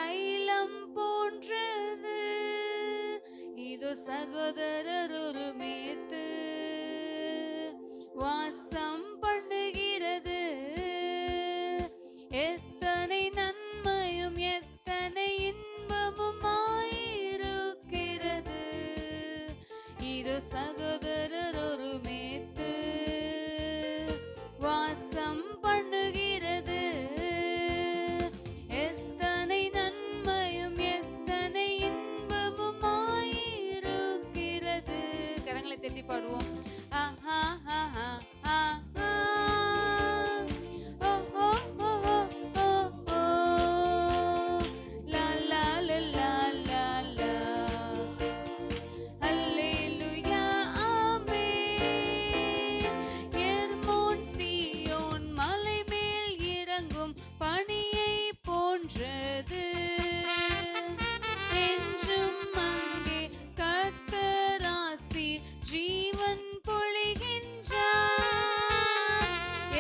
தைலம் போன்றது. இது சகோதரர் ஒருமித்து வாசம் பண்ணுகிறது. எத்தனை நன்மையும் எத்தனை இன்பமும் ஆயிருக்கிறது. இது சகோதரர் ஒருமித்து வாசம் பண்ணுகிறது. எத்தனை நன்மையும் எத்தனை இன்பமும் ஆயிருக்கிறது. கரங்களை தட்டி பாடுவோம். ஆஹா ஆஹா ஆஹா. பனியை போன்றது. என்றும் அங்கே கர்த்தராசி ஜீவன் பொழிகின்றார்.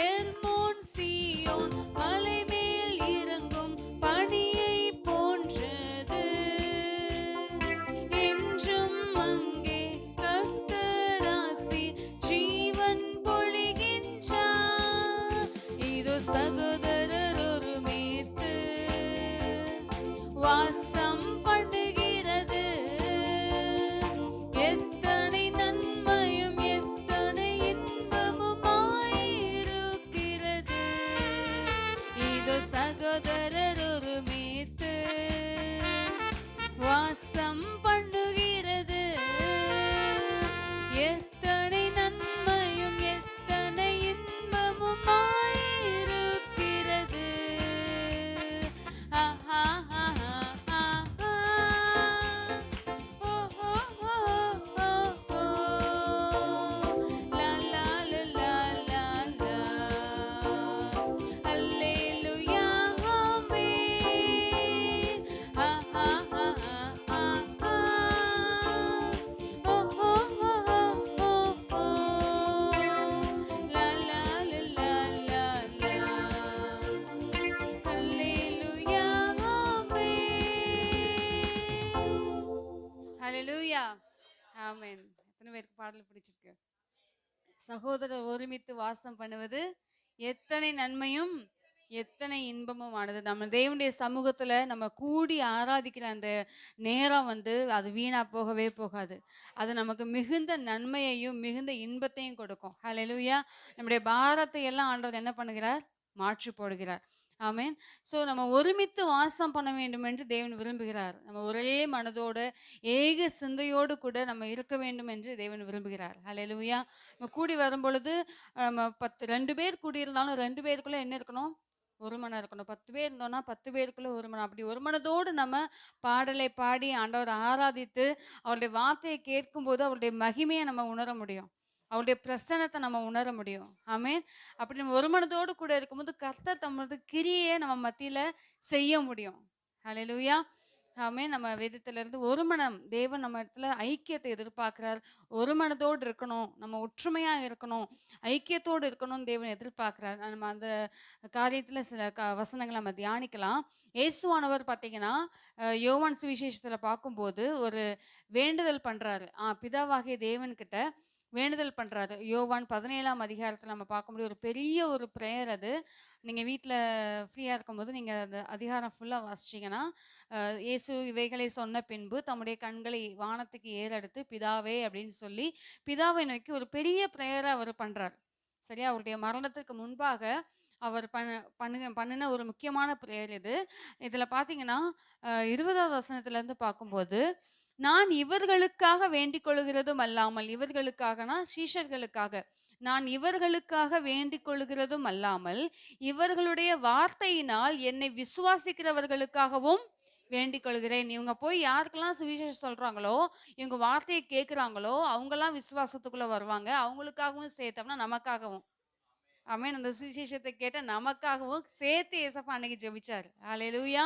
எர்மோன் சீயோன் மலை மேல் இறங்கும் பனியை போன்றது. என்றும் அங்கே கர்த்தராசி ஜீவன் பொழிகின்றார். இதோ சகோதரர் ஒருமித்து வாசம் பண்ணுகிறது. எத்தனை நன்மையும் எத்தனை இன்பமும் ஆயிருக்கிறது. இதோ சகோதரர் ஒருமித்து வாசம் பண்ணுகிறது. எத்தனை நன்மையும் எத்தனை இன்பமும் ஆயிருக்கிறது. ஆஹா ஆஹா ஆஹா. ஓ ஓ ஓ ஓ ஓ. லா லா லா லா லா லா. அல்லேலூயா ஆமென். ஆஹா ஆஹா ஆஹா. ஓ ஓ ஓ ஓ ஓ. லா லா லா லா லா லா. அல்லேலூயா ஆமென். ஹல்லேலூயா ஆமென். எத்தனை பேருக்கு பாடல் பிடிச்சிருக்கு? சகோதரர் ஒருமித்து வாசம் பண்ணுவது எத்தனை நன்மையும் எத்தனை இன்பமும் ஆனது. நம்ம தேவனுடைய சமூகத்துல நம்ம கூடி ஆராதிக்கிற அந்த நேரம் அது வீணா போகவே போகாது. அது நமக்கு மிகுந்த நன்மையையும் மிகுந்த இன்பத்தையும் கொடுக்கும். ஹல்லேலூயா. நம்முடைய பாரத்தை எல்லாம் ஆண்டவர் என்ன பண்ணுகிறார்? மாற்றி போடுகிறார். ஆமென். ஸோ நம்ம ஒருமித்து வாசம் பண்ண வேண்டும் என்று தேவன் விரும்புகிறார். நம்ம ஒரே மனதோடு ஏக சிந்தையோடு கூட நம்ம இருக்க வேண்டும் என்று தேவன் விரும்புகிறார். ஹல்லேலூயா. நம்ம கூடி வரும்பொழுது நம்ம 2 பேர் கூடியிருந்தாலும் 2 பேருக்குள்ள என்ன இருக்கணும்? ஒரு மனம் இருக்கணும். 10 பேர் இருந்தோம்னா 10 பேருக்குள்ள ஒரு மனம். அப்படி ஒரு மனதோடு நம்ம பாடலை பாடி ஆண்டவரை ஆராதித்து அவருடைய வார்த்தையை கேட்கும்போது அவருடைய மகிமையை நம்ம உணர முடியும். அவருடைய பிரசன்னத்தை நம்ம உணர முடியும். ஆமென். அப்படி நம்ம ஒரு மனதோடு கூட இருக்கும்போது கர்த்தர் தம்மோட கிரியையை நம்ம மத்தியில செய்ய முடியும். ஹல்லேலூயா. ஆமென். நம்ம வேதத்திலிருந்து ஒரு மனம் தேவன் நம்ம இடத்துல ஐக்கியத்தை எதிர்பார்க்கிறார். ஒரு மனதோடு இருக்கணும், நம்ம ஒற்றுமையா இருக்கணும், ஐக்கியத்தோடு இருக்கணும்னு தேவன் எதிர்பார்க்கிறார். நம்ம அந்த காரியத்துல சில வசனங்களை நம்ம தியானிக்கலாம். இயேசுவானவர் பார்த்தீங்கன்னா யோவான் சுவிசேஷத்துல பார்க்கும்போது ஒரு வேண்டுதல் பண்றாரு. பிதாவாகிய தேவன் கிட்ட வேண்டுதல் பண்றாரு. யோவான் 17ஆம் அதிகாரத்துல நம்ம பார்க்க முடியும். ஒரு பெரிய ஒரு பிரேயர் அது. நீங்க வீட்ல ஃப்ரீயா இருக்கும்போது நீங்க அந்த அதிகாரம் ஃபுல்லா வாசிச்சீங்கன்னா, இயேசு இவைகளை சொன்ன பின்பு தம்முடைய கண்களை வானத்துக்கு ஏறெடுத்து பிதாவே அப்படின்னு சொல்லி பிதாவை நோக்கி ஒரு பெரிய பிரேயரை அவர் பண்றார். சரியா? அவருடைய மரணத்துக்கு முன்பாக அவர் பண்ணின ஒரு முக்கியமான பிரேயர் இது. இதுல பார்த்தீங்கன்னா 20வது வசனத்துல இருந்து பார்க்கும்போது, நான் இவர்களுக்காக வேண்டிக் கொள்கிறதும் அல்லாமல், இவர்களுக்காகனா சீஷர்களுக்காக, நான் இவர்களுக்காக வேண்டிக் கொள்கிறதும் அல்லாமல் இவர்களுடைய வார்த்தையினால் என்னை விசுவாசிக்கிறவர்களுக்காகவும் வேண்டிக் கொள்கிறேன். இவங்க போய் யாருக்கெல்லாம் சுவிசேஷம் சொல்றாங்களோ, இவங்க வார்த்தையை கேட்குறாங்களோ, அவங்கெல்லாம் விசுவாசத்துக்குள்ள வருவாங்க. அவங்களுக்காகவும் சேர்த்தோம்னா நமக்காகவும். ஆமென். அந்த சுவிசேஷத்தை கேட்ட நமக்காகவும் சேர்த்து ஏசப்பா அன்னைக்கு ஜெபிச்சாரு. ஹல்லேலூயா.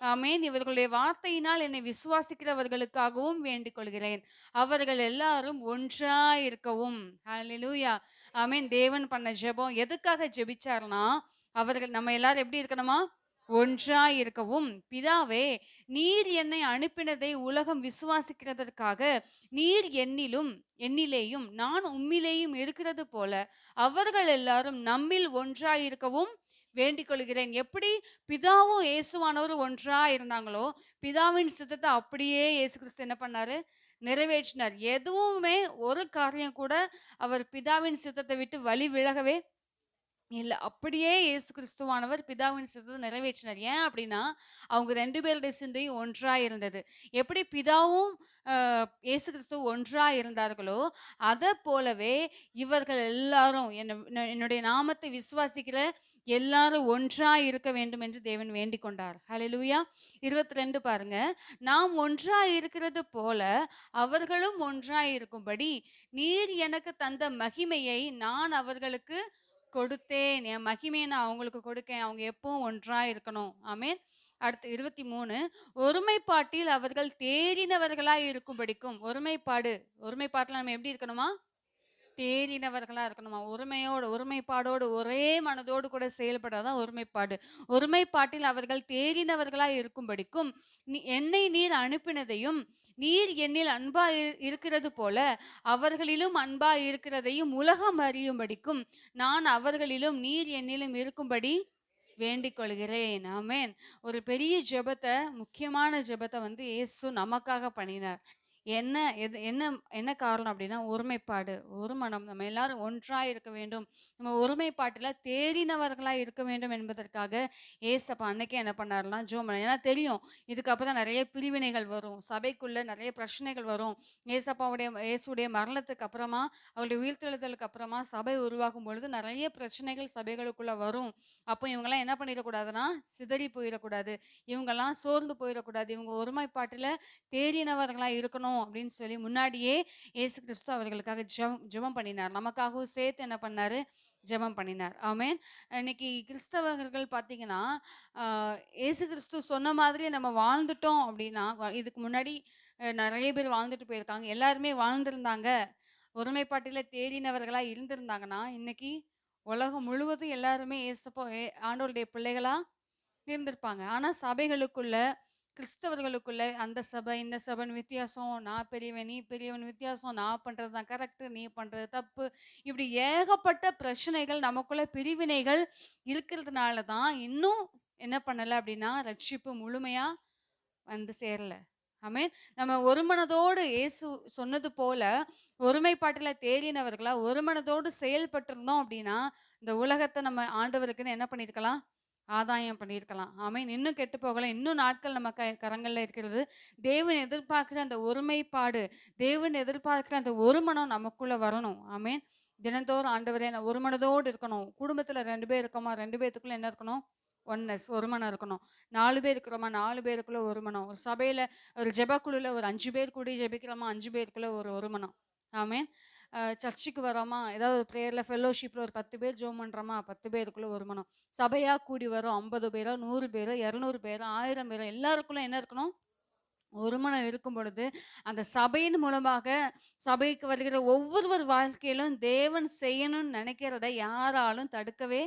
ஆமென். இவர்களுடைய வார்த்தையினால் என்னை விசுவாசிக்கிறவர்களுக்காகவும் வேண்டிக் கொள்கிறேன். அவர்கள் எல்லாரும் ஒன்றாய் இருக்கவும். ஹல்லேலூயா. ஆமென். தேவன் பண்ண ஜெபம் எதுக்காக ஜெபிச்சார்னா, அவர்கள் நம்ம எல்லாரும் எப்படி இருக்கணுமா? ஒன்றாய் இருக்கவும், பிதாவே, நீர் என்னை அனுப்பினதை உலகம் விசுவாசிக்கிறதற்காக நீர் என்னிலேயும் நான் உம்மிலேயும் இருக்கிறது போல அவர்கள் எல்லாரும் நம்மில் ஒன்றாய் இருக்கவும் வேண்டிக் கொள்கிறேன். எப்படி பிதாவும் இயேசுவானவரும் ஒன்றா இருந்தாங்களோ, பிதாவின் சித்தத்தை அப்படியே இயேசு கிறிஸ்து என்ன பண்ணாரு? நிறைவேற்றினார். எதுவுமே ஒரு காரியம் கூட அவர் பிதாவின் சித்தத்தை விட்டு வழி விலகவே இல்ல. அப்படியே இயேசு கிறிஸ்துவானவர் பிதாவின் சித்தத்தை நிறைவேற்றினார். ஏன் அப்படின்னா, அவங்க 2 பேருடைய சிந்தையும் ஒன்றா இருந்தது. எப்படி பிதாவும் இயேசு கிறிஸ்துவும் ஒன்றா இருந்தார்களோ, அதப் போலவே இவர்கள் எல்லாரும் என்னுடைய நாமத்தை விசுவாசிக்கிற எல்லாரும் ஒன்றா இருக்க வேண்டும் என்று தேவன் வேண்டிக் கொண்டார். ஹல்லேலூயா. 22 பாருங்க. நாம் ஒன்றா இருக்கிறது போல அவர்களும் ஒன்றாய் இருக்கும்படி, நீர் எனக்கு தந்த மகிமையை நான் அவர்களுக்கு கொடுத்தேன். என் மகிமையை நான் அவங்களுக்கு கொடுக்கேன். அவங்க எப்பவும் ஒன்றா இருக்கணும். ஆமென். அடுத்து 23 ஒருமைப்பாட்டில் அவர்கள் தேறினவர்களாய் இருக்கும்படிக்கும். ஒருமைப்பாட்டுல நம்ம எப்படி இருக்கணுமா? தேறினவர்களா இருக்கணுமா? ஒருமைப்பாடோடு ஒரே மனதோடு கூட செயல்படாதான் ஒருமைப்பாடு. ஒருமைப்பாட்டில் அவர்கள் தேறினவர்களாய் இருக்கும்படிக்கும், என்னை நீர் அனுப்பினதையும் நீர் என்னில் அன்பா இருக்கிறது போல அவர்களிலும் அன்பா இருக்கிறதையும் உலகம் அறியும்படிக்கும் நான் அவர்களிலும் நீர் என்னிலும் இருக்கும்படி வேண்டிக் கொள்கிறேன். ஆமென். ஒரு பெரிய ஜெபத்தை, முக்கியமான ஜெபத்தை வந்து இயேசு நமக்காக பண்ணினார். என்ன என்ன என்ன காரணம் அப்படின்னா, ஒருமைப்பாடு, ஒரு மனம். நம்ம எல்லாரும் ஒன்றா இருக்க வேண்டும். நம்ம ஒருமைப்பாட்டுல தேறினவர்களா இருக்க வேண்டும் என்பதற்காக ஏசப்பா அன்னைக்கே என்ன பண்ணாருன்னா ஜெபம் பண்ணாரு. ஏன்னா தெரியும், இதுக்கப்புறம் நிறைய பிரிவினைகள் வரும். சபைக்குள்ள நிறைய பிரச்சனைகள் வரும். இயேசுடைய மரணத்துக்கு அப்புறமா, அவருடைய உயிர்த்தெழுதலுக்கு அப்புறமா சபை உருவாகும் பொழுது நிறைய பிரச்சனைகள் சபைகளுக்குள்ள வரும். அப்போ இவங்கெல்லாம் என்ன பண்ணிடக்கூடாதுன்னா, சிதறி போயிடக்கூடாது. இவங்கெல்லாம் சோர்ந்து போயிடக்கூடாது. இவங்க ஒருமைப்பாட்டுல தேறினவர்களா இருக்கணும் அப்படின்னு சொல்லி முன்னாடியே இயேசு கிறிஸ்து அவர்களுக்காக ஜெபம் பண்ணினார். நமக்காகவும் சேர்த்து என்ன பண்ணாரு? ஜெபம் பண்ணினார். ஆமென். இன்னைக்கு கிறிஸ்தவர்கள் பார்த்தீங்கன்னா, இயேசு கிறிஸ்து சொன்ன மாதிரியே நம்ம வாழ்ந்துட்டோம் அப்படின்னா, இதுக்கு முன்னாடி நிறைய பேர் வாழ்ந்துட்டு போயிருக்காங்க. எல்லாருமே வாழ்ந்திருந்தாங்க. ஒருமைப்பாட்டில தேறினவர்களா இருந்திருந்தாங்கன்னா, இன்னைக்கு உலகம் முழுவதும் எல்லாருமே ஆண்டவருடைய பிள்ளைகளா இருந்திருப்பாங்க. ஆனா சபைகளுக்குள்ள, கிறிஸ்தவர்களுக்குள்ள அந்த சபை, இந்த சபைன்னு வித்தியாசம். நான் பெரியவன், நீ பெரியவன் வித்தியாசம். நான் பண்றது தான் கரெக்ட், நீ பண்றது தப்பு. இப்படி ஏகப்பட்ட பிரச்சனைகள், நமக்குள்ள பிரிவினைகள் இருக்கிறதுனால தான் இன்னும் என்ன பண்ணல அப்படின்னா, ரட்சிப்பு முழுமையா வந்து சேரல. ஆமென். நம்ம ஒரு மனதோடு இயேசு சொன்னது போல ஒருமைப்பாட்டில தேறினவர்களா ஒரு மனதோடு செயல்பட்டிருந்தோம் அப்படின்னா, இந்த உலகத்தை நம்ம ஆண்டவருக்குன்னு என்ன பண்ணியிருக்கலாம்? ஆதாயம் பண்ணியிருக்கலாம். ஆமென். இன்னும் கெட்டு போகல. இன்னும் நாட்கள் நம்ம கரங்கள்ல இருக்கிறது. தேவன் எதிர்பார்க்கிற அந்த ஒருமைப்பாடு, தேவன் எதிர்பார்க்கிற அந்த ஒரு மனம் நமக்குள்ள வரணும். ஆமென். தினந்தோறும் ஆண்டவரே நான் ஒரு மனதோடு இருக்கணும். குடும்பத்துல 2 பேர் இருக்கோமா, 2 பேத்துக்குள்ள என்ன இருக்கணும்? ஒன்னஸ், ஒரு மனம் இருக்கணும். 4 பேர் இருக்கிறோமா, 4 பேருக்குள்ள ஒரு மனம். ஒரு சபையில, ஒரு ஜெபக்குழுல ஒரு 5 பேர் கூடி ஜெபிக்கிறோமா, 5 பேருக்குள்ள ஒரு மனம். ஆமென். சர்ச்சுக்கு வரோமா, ஏதாவது ஒரு ப்ரேயர்ல ஃபெல்லோஷிப்ல ஒரு 10 பேர் ஜெபம் பண்றோமா, 10 பேருக்குள்ள ஒரு மனம். சபையா கூடி வரோம் 50 பேரோ, 100 பேரோ, 200 பேரோ, 1000 பேரோ, எல்லாருக்குள்ள என்ன இருக்கணும்? ஒரு மனம் இருக்கும் பொழுது, அந்த சபையின் மூலமாக சபைக்கு வருகிற ஒவ்வொருவர் வாழ்க்கையிலும் தேவன் செய்யணும்னு நினைக்கிறத யாராலும் தடுக்கவே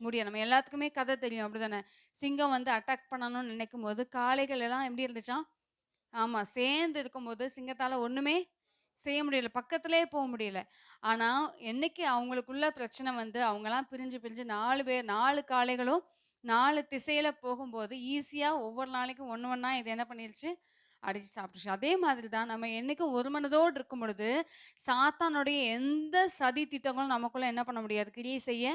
முடியாது. நம்ம எல்லாத்துக்குமே கதை தெரியும். அப்படிதானே? சிங்கம் வந்து அட்டாக் பண்ணணும்னு நினைக்கும்போது, காளைகள் எல்லாம் எப்படி இருந்துச்சாம்? ஆமா. சேர்ந்து இருக்கும்போது சிங்கத்தால ஒண்ணுமே செய்ய முடியல. பக்கத்திலேயே போ முடியல. ஆனா, என்னைக்கு அவங்களுக்குள்ள பிரச்சனை வந்து, அவங்கலாம் பிரிஞ்சு பிரிஞ்சு 4 பேர் 4 காளைகளும் 4 திசையில போகும்போது, ஈஸியா ஒவ்வொரு நாளைக்கும் ஒண்ணு ஒண்ணா இது என்ன பண்ணிருச்சு? அடிச்சு சாப்பிட்டுருச்சு. அதே மாதிரி தான் நம்ம என்னைக்கும் ஒரு மனதோடு இருக்கும் பொழுது, சாத்தானுடைய எந்த சதி திட்டங்களும் நமக்குள்ள என்ன பண்ண முடியாது? கிரியை செய்ய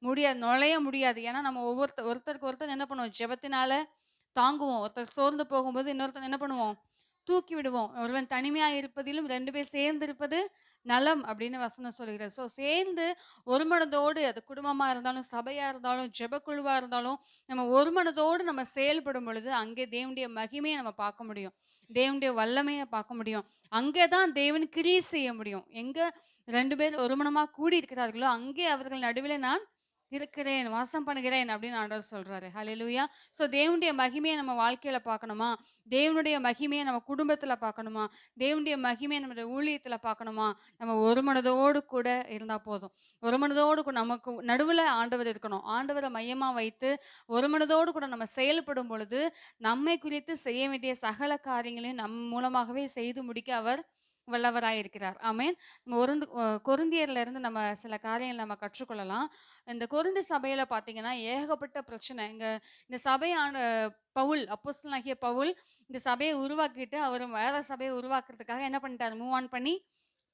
முடியாது. நுழைய முடியாது. ஏன்னா, நம்ம ஒருத்தருக்கு ஒருத்தர் என்ன பண்ணுவோம்? ஜெபத்தினால தாங்குவோம். ஒருத்தர் சோர்ந்து போகும்போது, இன்னொருத்தர் என்ன பண்ணுவோம்? தூக்கி விடுவோம். ஒருவன் தனிமையா இருப்பதிலும் 2 பேர் சேர்ந்து இருப்பது நலம் அப்படின்னு வசனம் சொல்கிறது. சேர்ந்து ஒரு மனதோடு, அது குடும்பமா இருந்தாலும், சபையா இருந்தாலும், ஜெபக்குழுவா இருந்தாலும், நம்ம ஒரு மனதோடு நம்ம செயல்படும் பொழுது, அங்கே தேவனுடைய மகிமையை நம்ம பார்க்க முடியும். தேவனுடைய வல்லமையை பார்க்க முடியும். அங்கே தான் தேவன் கிரியை செய்ய முடியும். எங்க 2 பேர் ஒரு மனமா கூடி இருக்கிறார்களோ, அங்கே அவர்கள் நடுவிலே நான் இருக்கிறேன், வாசம் பண்ணுகிறேன் அப்படின்னு ஆண்டவர் சொல்றாரு. ஹalleluya. ஸோ தேவனுடைய மகிமையை நம்ம வாழ்க்கையில பார்க்கணுமா? தேவனுடைய மகிமையை நம்ம குடும்பத்துல பார்க்கணுமா? தேவனுடைய மகிமையை நம்முடைய ஊழியத்துல பார்க்கணுமா? நம்ம ஒரு மனதோடு கூட இருந்தா போதும். ஒரு மனதோடு கூட நமக்கு நடுவுல ஆண்டவர் இருக்கணும். ஆண்டவரை மையமா வைத்து ஒரு மனதோடு கூட நம்ம செயல்படும் பொழுது, நம்மை குறித்து செய்ய வேண்டிய சகல காரியங்களையும் நம் மூலமாகவே செய்து முடிக்க அவர் வல்லவராய் இருக்கிறார். ஆமென். நம்ம கொரிந்தியர்ல இருந்து நம்ம சில காரியங்கள் நம்ம கற்றுக்கொள்ளலாம். இந்த கொரிந்து சபையில பார்த்தீங்கன்னா, ஏகப்பட்ட பிரச்சனை. இந்த சபையான பவுல், அப்போஸ்தலனாகிய பவுல் இந்த சபைய உருவாக்கிட்டு, அவரு வேற சபைய உருவாக்குறதுக்காக என்ன பண்ணிட்டாரு? மூவ் ஆன் பண்ணி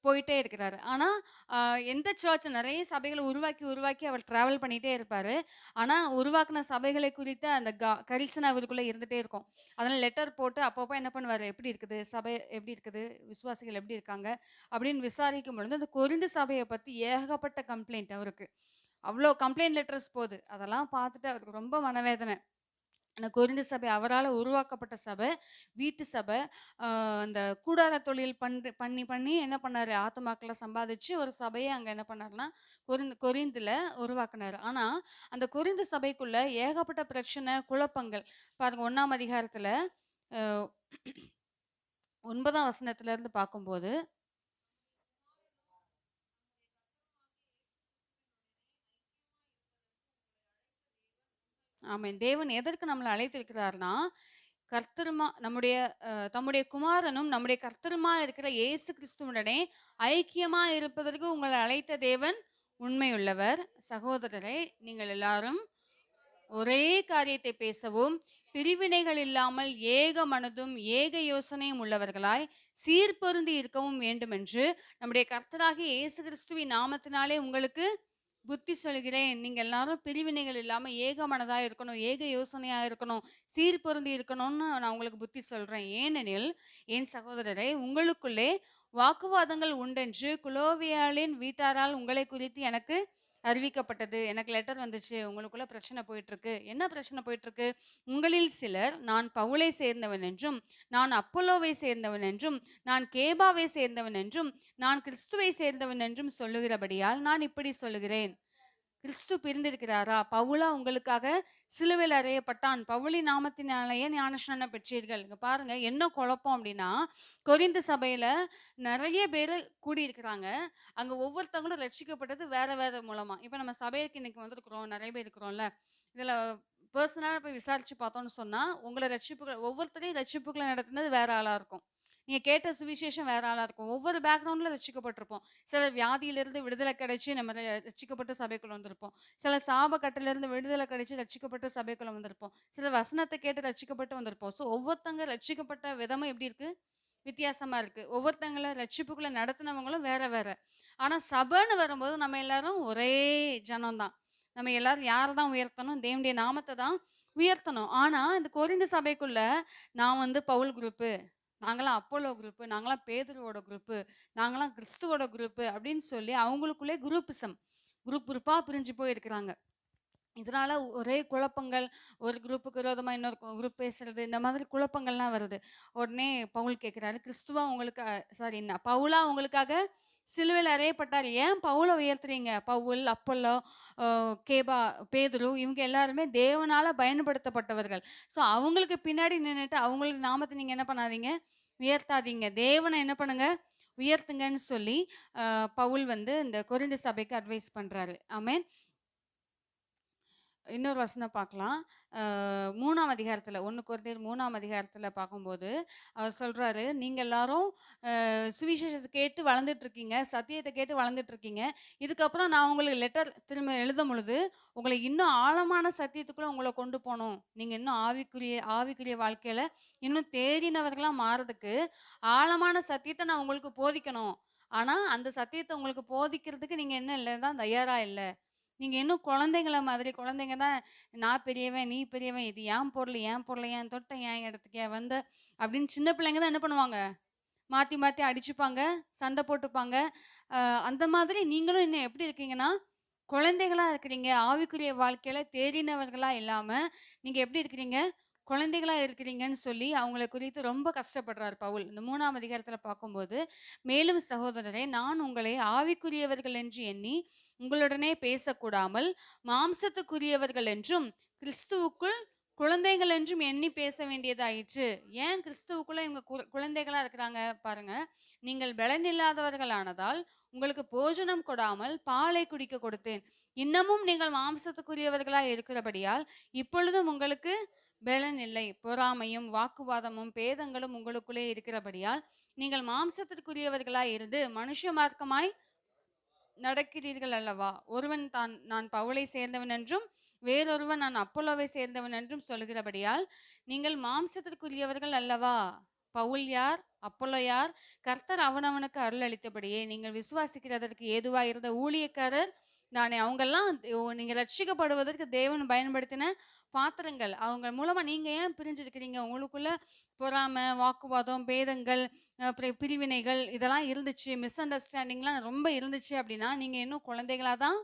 போயிட்டே இருக்கிறாரு. ஆனா, அ எந்த சர்ச் நெறைய சபைகள உருவாக்கி, உருவாக்கி அவர் டிராவல் பண்ணிட்டே இருப்பாரு. ஆனா, உருவாக்குன சபைகளை குறித்த அந்த கரிசனை அவருக்குள்ள இருந்துட்டே இருக்கும். அதனால லெட்டர் போட்டு அப்பப்போ என்ன பண்ணுவாரு? "எப்படி இருக்குது? சபை எப்படி இருக்குது? விசுவாசிகள் எப்படி இருக்காங்க?" அப்படின்னு விசாரிக்கும் பொழுது, அந்த கொரிந்து சபைய பத்தி ஏகப்பட்ட கம்ப்ளைண்ட் அவருக்கு. அவ்ளோ கம்ப்ளைண்ட் லெட்டர்ஸ் போது. அதெல்லாம் பார்த்துட்டு அவருக்கு ரொம்ப மனவேதனை. அந்த கொரிந்து சபை அவரால உருவாக்கப்பட்ட சபை, வீட்டு சபை. அந்த கூடார தொழில் பண்ணி பண்ணி என்ன பண்ணாரு? ஆத்துமாக்கள சம்பாதிச்சு ஒரு சபைய அங்க என்ன பண்ணாருன்னா, கொரிந்துல உருவாக்குனாரு. ஆனா, அந்த கொரிந்து சபைக்குள்ள ஏகப்பட்ட பிரச்சனை, குழப்பங்கள். பாருங்க 1ஆம் அதிகாரத்துல அ 9ஆம் வசனத்திலிருந்து பார்க்கும்போது, ஆமென். தேவன் எதற்கு நம்மள அழைத்திருக்கிறார்னா, தம்முடைய குமாரனும் நம்முடைய கர்த்தருமா இருக்கிற இயேசு கிறிஸ்துவுடனே ஐக்கியமா இருப்பதற்கு உங்களை அழைத்த தேவன் உண்மையுள்ளவர். சகோதரரே, நீங்கள் எல்லாரும் ஒரே காரியத்தை பேசவும், பிரிவினைகள் இல்லாமல் ஏக மனதும் ஏக யோசனையும் உள்ளவர்களாய் சீர்பொருந்தி இருக்கவும் வேண்டுமென்று நம்முடைய கர்த்தராகிய இயேசு கிறிஸ்துவின் நாமத்தினாலே உங்களுக்கு புத்தி சொல்கிறேன். நீங்க எல்லாரும் பிரிவினைகள் இல்லாம ஏக மனதா இருக்கணும், ஏக யோசனையா இருக்கணும், சீர்பொருந்தி இருக்கணும்னு நான் உங்களுக்கு புத்தி சொல்றேன். ஏனெனில், என் சகோதரரே, உங்களுக்குள்ளே வாக்குவாதங்கள் உண்டென்று குலோவியாளின் வீட்டாரால் உங்களைக் குறித்து எனக்கு அறிவிக்கப்பட்டது. எனக்கு லெட்டர் வந்துச்சு. உங்களுக்குள்ள பிரச்சனை போயிட்டுருக்கு. என்ன பிரச்சனை போயிட்டுருக்கு? உங்களில் சிலர், நான் பவுலை சேர்ந்தவன் என்றும், நான் அப்பல்லோவை சேர்ந்தவன் என்றும், நான் கேபாவை சேர்ந்தவன் என்றும், நான் கிறிஸ்துவை சேர்ந்தவன் என்றும் சொல்லுகிறபடியால் நான் இப்படி சொல்லுகிறேன். கிறிஸ்து பிரிந்திருக்கிறாரா? பவுலா உங்களுக்காக சிலுவையில் அறையப்பட்டான். பவுலின் நாமத்தினாலேயே ஞானஸ்நானம் பெற்றீர்கள். இங்க பாருங்க என்ன குழப்பம் அப்படின்னா, கொரிந்து சபையில நெறைய பேரு கூடியிருக்கிறாங்க. அங்க ஒவ்வொருத்தவங்களும் ரட்சிக்கப்பட்டது வேற வேற மூலமா. இப்ப நம்ம சபைக்கு இன்னைக்கு வந்திருக்கிறோம். நெறைய பேர் இருக்கிறோம்ல. இதுல பெர்சனலா போய் விசாரிச்சு பார்த்தோம்னு சொன்னா, உங்கள ரட்சிப்புகள் ஒவ்வொருத்தரையும் ரட்சிப்புகள நடத்துனது வேற ஆளா இருக்கும். நீங்க கேட்ட சுவிசேஷம் வேற ஆளா இருக்கும். ஒவ்வொரு பேக்ரவுண்ட்ல ரட்சிக்கப்பட்டிருப்போம். சிலர் வியாதியிலிருந்து விடுதலை கிடைச்சு நம்ம ரட்சிக்கப்பட்ட சபைக்குள்ள வந்திருப்போம். சிலர் சாப கட்டிலிருந்து விடுதலை கிடைச்சு ரட்சிக்கப்பட்ட சபைக்குள்ள வந்திருப்போம். சிலர் வசனத்தை கேட்டு ரட்சிக்கப்பட்டு வந்திருப்போம். ஸோ ஒவ்வொருத்தங்க ரட்சிக்கப்பட்ட விதமும் எப்படி இருக்கு? வித்தியாசமா இருக்கு. ஒவ்வொருத்தங்கள ரட்சிப்புக்குள்ள நடத்துனவங்களும் வேற வேற. ஆனா சபைன்னு வரும்போது நம்ம எல்லாரும் ஒரே ஜனம் தான். நம்ம எல்லாரும் யார தான் உயர்த்தணும்? தேவனுடைய நாமத்த தான் உயர்த்தணும். ஆனா இந்த கொரிந்து சபைக்குள்ள நான் வந்து பவுல் குரூப்பு, நாங்கலாம் அப்போலோ குரூப்பு, நாங்கலாம் பேதுருவோட குரூப்பு, நாங்கலாம் கிறிஸ்துவோட குரூப்பு அப்படின்னு சொல்லி அவங்களுக்குள்ளே குரூப்பிசம். குரூப்பா பிரிஞ்சு போயிருக்கிறாங்க. இதனால ஒரே குழப்பங்கள். ஒரு குரூப்புக்கு விரோதமா இன்னொரு குரூப் பேசுறது, இந்த மாதிரி குழப்பங்கள்லாம் வருது. உடனே பவுல் கேட்கிறாரு, கிறிஸ்துவா உங்களுக்கு சாரி பவுலா உங்களுக்காக சிலுவையில அறையப்பட்டார். ஏன் பவுல உயர்த்துறீங்க? பவுல், அப்போல்லோ, அ கேபா, பேதுரு இவங்க எல்லாருமே தேவனால பயன்படுத்தப்பட்டவர்கள். ஸோ அவங்களுக்கு பின்னாடி நின்னுட்டு அவங்களுக்கு நாமத்த நீங்க என்ன பண்ணாதீங்க? உயர்த்தாதீங்க. தேவன என்ன பண்ணுங்க? உயர்த்துங்கன்னு சொல்லி பவுல் வந்து இந்த கொரிந்து சபைக்கு அட்வைஸ் பண்றாரு. ஆமென். இன்னொரு வசனம் பார்க்கலாம். 3ஆம் அதிகாரத்தில 1 கொரிந்தியர் 3ஆம் அதிகாரத்தில பார்க்கும்போது, அவர் சொல்றாரு, "நீங்க எல்லாரும் சுவிசேஷத்த கேட்டு வளர்ந்துட்டுருக்கீங்க. சத்தியத்த கேட்டு வளர்ந்துட்டுருக்கீங்க. இதுக்கப்புறம் நான் உங்களுக்கு லெட்டர் திரும்ப எழுதும் பொழுது, உங்கள இன்னும் ஆழமான சத்தியத்துக்குள்ள உங்கள கொண்டு போணும். நீங்க இன்னும் ஆவிக்குரிய வாழ்க்கையில இன்னும் தேறினவர்களா மாறதுக்கு, ஆழமான சத்தியத்த நான் உங்களுக்கு போதிக்கணும். ஆனா, அந்த சத்தியத்த உங்களுக்கு போதிக்கிறதுக்கு நீங்க என்ன இல்ல தான் தயாரா இல்ல." நீங்க இன்னும் குழந்தைங்கள மாதிரி குழந்தைங்க தான் நான் பெரியவன், நீ பெரியவன், இது என் பொருள், என் பொருள ஏன் தொட்ட, ஏன் இடத்துக்கு ஏன் வந்த அப்படின்னு சின்ன பிள்ளைங்க தான் என்ன பண்ணுவாங்க? மாத்தி மாத்தி அடிச்சுப்பாங்க, சண்டை போட்டுப்பாங்க. அ அந்த மாதிரி நீங்களும் இன்னும் எப்படி இருக்கீங்கன்னா, குழந்தைகளா இருக்கிறீங்க. ஆவிக்குரிய வாழ்க்கையில தேறினவர்களா இல்லாம, நீங்க எப்படி இருக்கிறீங்க? குழந்தைகளா இருக்கிறீங்கன்னு சொல்லி அவங்கள குறித்து ரொம்ப கஷ்டப்படுறார் பவுல். இந்த 3ஆம் அதிகாரத்தில பார்க்கும்போது, மேலும் சகோதரரே, நான் உங்களை ஆவிக்குரியவர்கள் என்று எண்ணி உங்களுடனே பேசக்கூடாமல் மாம்சத்துக்குரியவர்கள் என்றும் கிறிஸ்துவுக்குள் குழந்தைகள் என்றும் எண்ணி பேச வேண்டியதாயிற்று. ஏன் கிறிஸ்துவுக்குள்ள இவங்க குழந்தைகளா இருக்கிறாங்க பாருங்க. நீங்கள் பலனில்லாதவர்களானதால் உங்களுக்கு போஜனம் கொடாமல் பாலை குடிக்க கொடுத்தேன். இன்னமும் நீங்கள் மாம்சத்துக்குரியவர்களா இருக்கிறபடியால் இப்பொழுதும் உங்களுக்கு பலன் இல்லை. பொறாமையும் வாக்குவாதமும் பேதங்களும் உங்களுக்குள்ளே இருக்கிறபடியால் நீங்கள் மாம்சத்திற்குரியவர்களாய் இருந்து மனுஷ மார்க்கமாய் நடக்கிறீர்கள் அல்லவா? ஒருவன் நான் பவுலை சேர்ந்தவன் என்றும் வேறொருவன் நான் அப்போலோவை சேர்ந்தவன் என்றும் சொல்கிறபடியால் நீங்கள் மாம்சத்திற்குரியவர்கள் அல்லவா? பவுல் யார்? அப்போலோ யார்? கர்த்தர் அவனவனுக்கு அருள் அளித்தபடியே நீங்கள் விசுவாசிக்கிறதற்கு ஏதுவா இருந்த ஊழியக்காரர் தானே. அவங்கெல்லாம் நீங்க ரட்சிக்கப்படுவதற்கு தேவன் பயன்படுத்தின பாத்திரங்கள். அவங்க மூலமா நீங்க ஏன் பிரிஞ்சிருக்கிறீங்க? உங்களுக்குள்ள பொறாமை, வாக்குவாதம், பேதங்கள், அப்புறம் பிரிவினைகள் இதெல்லாம் இருந்துச்சு, மிஸ் அண்டர்ஸ்டாண்டிங்லாம் ரொம்ப இருந்துச்சு அப்படின்னா நீங்க இன்னும் குழந்தைகளா தான்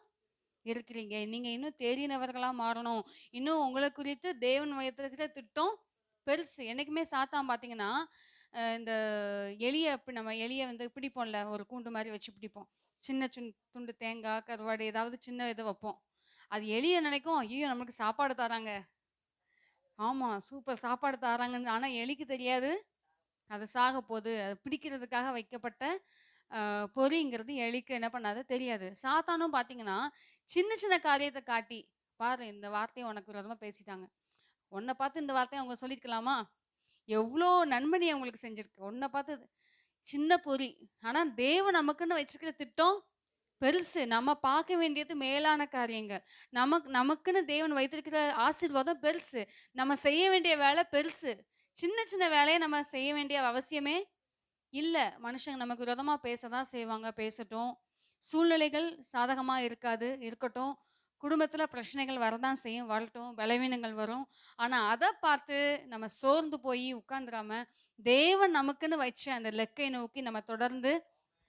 இருக்கிறீங்க. நீங்க இன்னும் தேறினவர்களா மாறணும். இன்னும் உங்களை குறித்து தேவன் வைத்திருக்கிற திட்டம் பெருசு. என்னைக்குமே சாத்தான் பார்த்தீங்கன்னா, இந்த எலிய நம்ம எலிய வந்து பிடிப்போம்ல, ஒரு கூண்டு மாதிரி வச்சு பிடிப்போம். சின்ன துண்டு தேங்காய், கருவாடு ஏதாவது சின்ன இதை வைப்போம். அது எலிய நினைக்கும், ஐயோ நம்மளுக்கு சாப்பாடு தராங்க, ஆமா சூப்பர் சாப்பாடு தராங்கன்னு. ஆனா எலிக்கு தெரியாது அது சாக போகுது. அது பிடிக்கிறதுக்காக வைக்கப்பட்ட பொறிங்கிறது எலிக்கு என்ன பண்ணாது தெரியாது. சாத்தானும் பார்த்தீங்கன்னா சின்ன சின்ன காரியத்தை காட்டி, பாரு இந்த வார்த்தையை உனக்கு விரோதமா பேசிட்டாங்க, உன்னை பார்த்து இந்த வார்த்தையை அவங்க சொல்லியிருக்கலாமா? எவ்வளோ நன்மணி அவங்களுக்கு செஞ்சிருக்கு, உன்னை பார்த்து சின்ன பொறி. ஆனா தேவன் நமக்குன்னு வச்சிருக்கிற திட்டம் பெருசு. நம்ம பார்க்க வேண்டியது மேலான காரியங்கள். நமக்குன்னு தேவன் வைத்திருக்கிற ஆசீர்வாதம் பெருசு. நம்ம செய்ய வேண்டிய வேலை பெருசு. சின்ன சின்ன வேலையை நம்ம செய்ய வேண்டிய அவசியமே இல்ல. மனுஷங்க நமக்கு விரோதமா பேசதான் செய்வாங்க, பேசட்டும். சூழ்நிலைகள் சாதகமா இருக்கட்டும். குடும்பத்துல பிரச்சனைகள் வரதான் செய்யும், வரட்டும். பலவீனங்கள் வரும். ஆனா அதை பார்த்து நம்ம சோர்ந்து போய் உட்கார்ந்துடாம தேவன் நமக்குன்னு வச்ச அந்த லெக்கை நோக்கி நம்ம தொடர்ந்து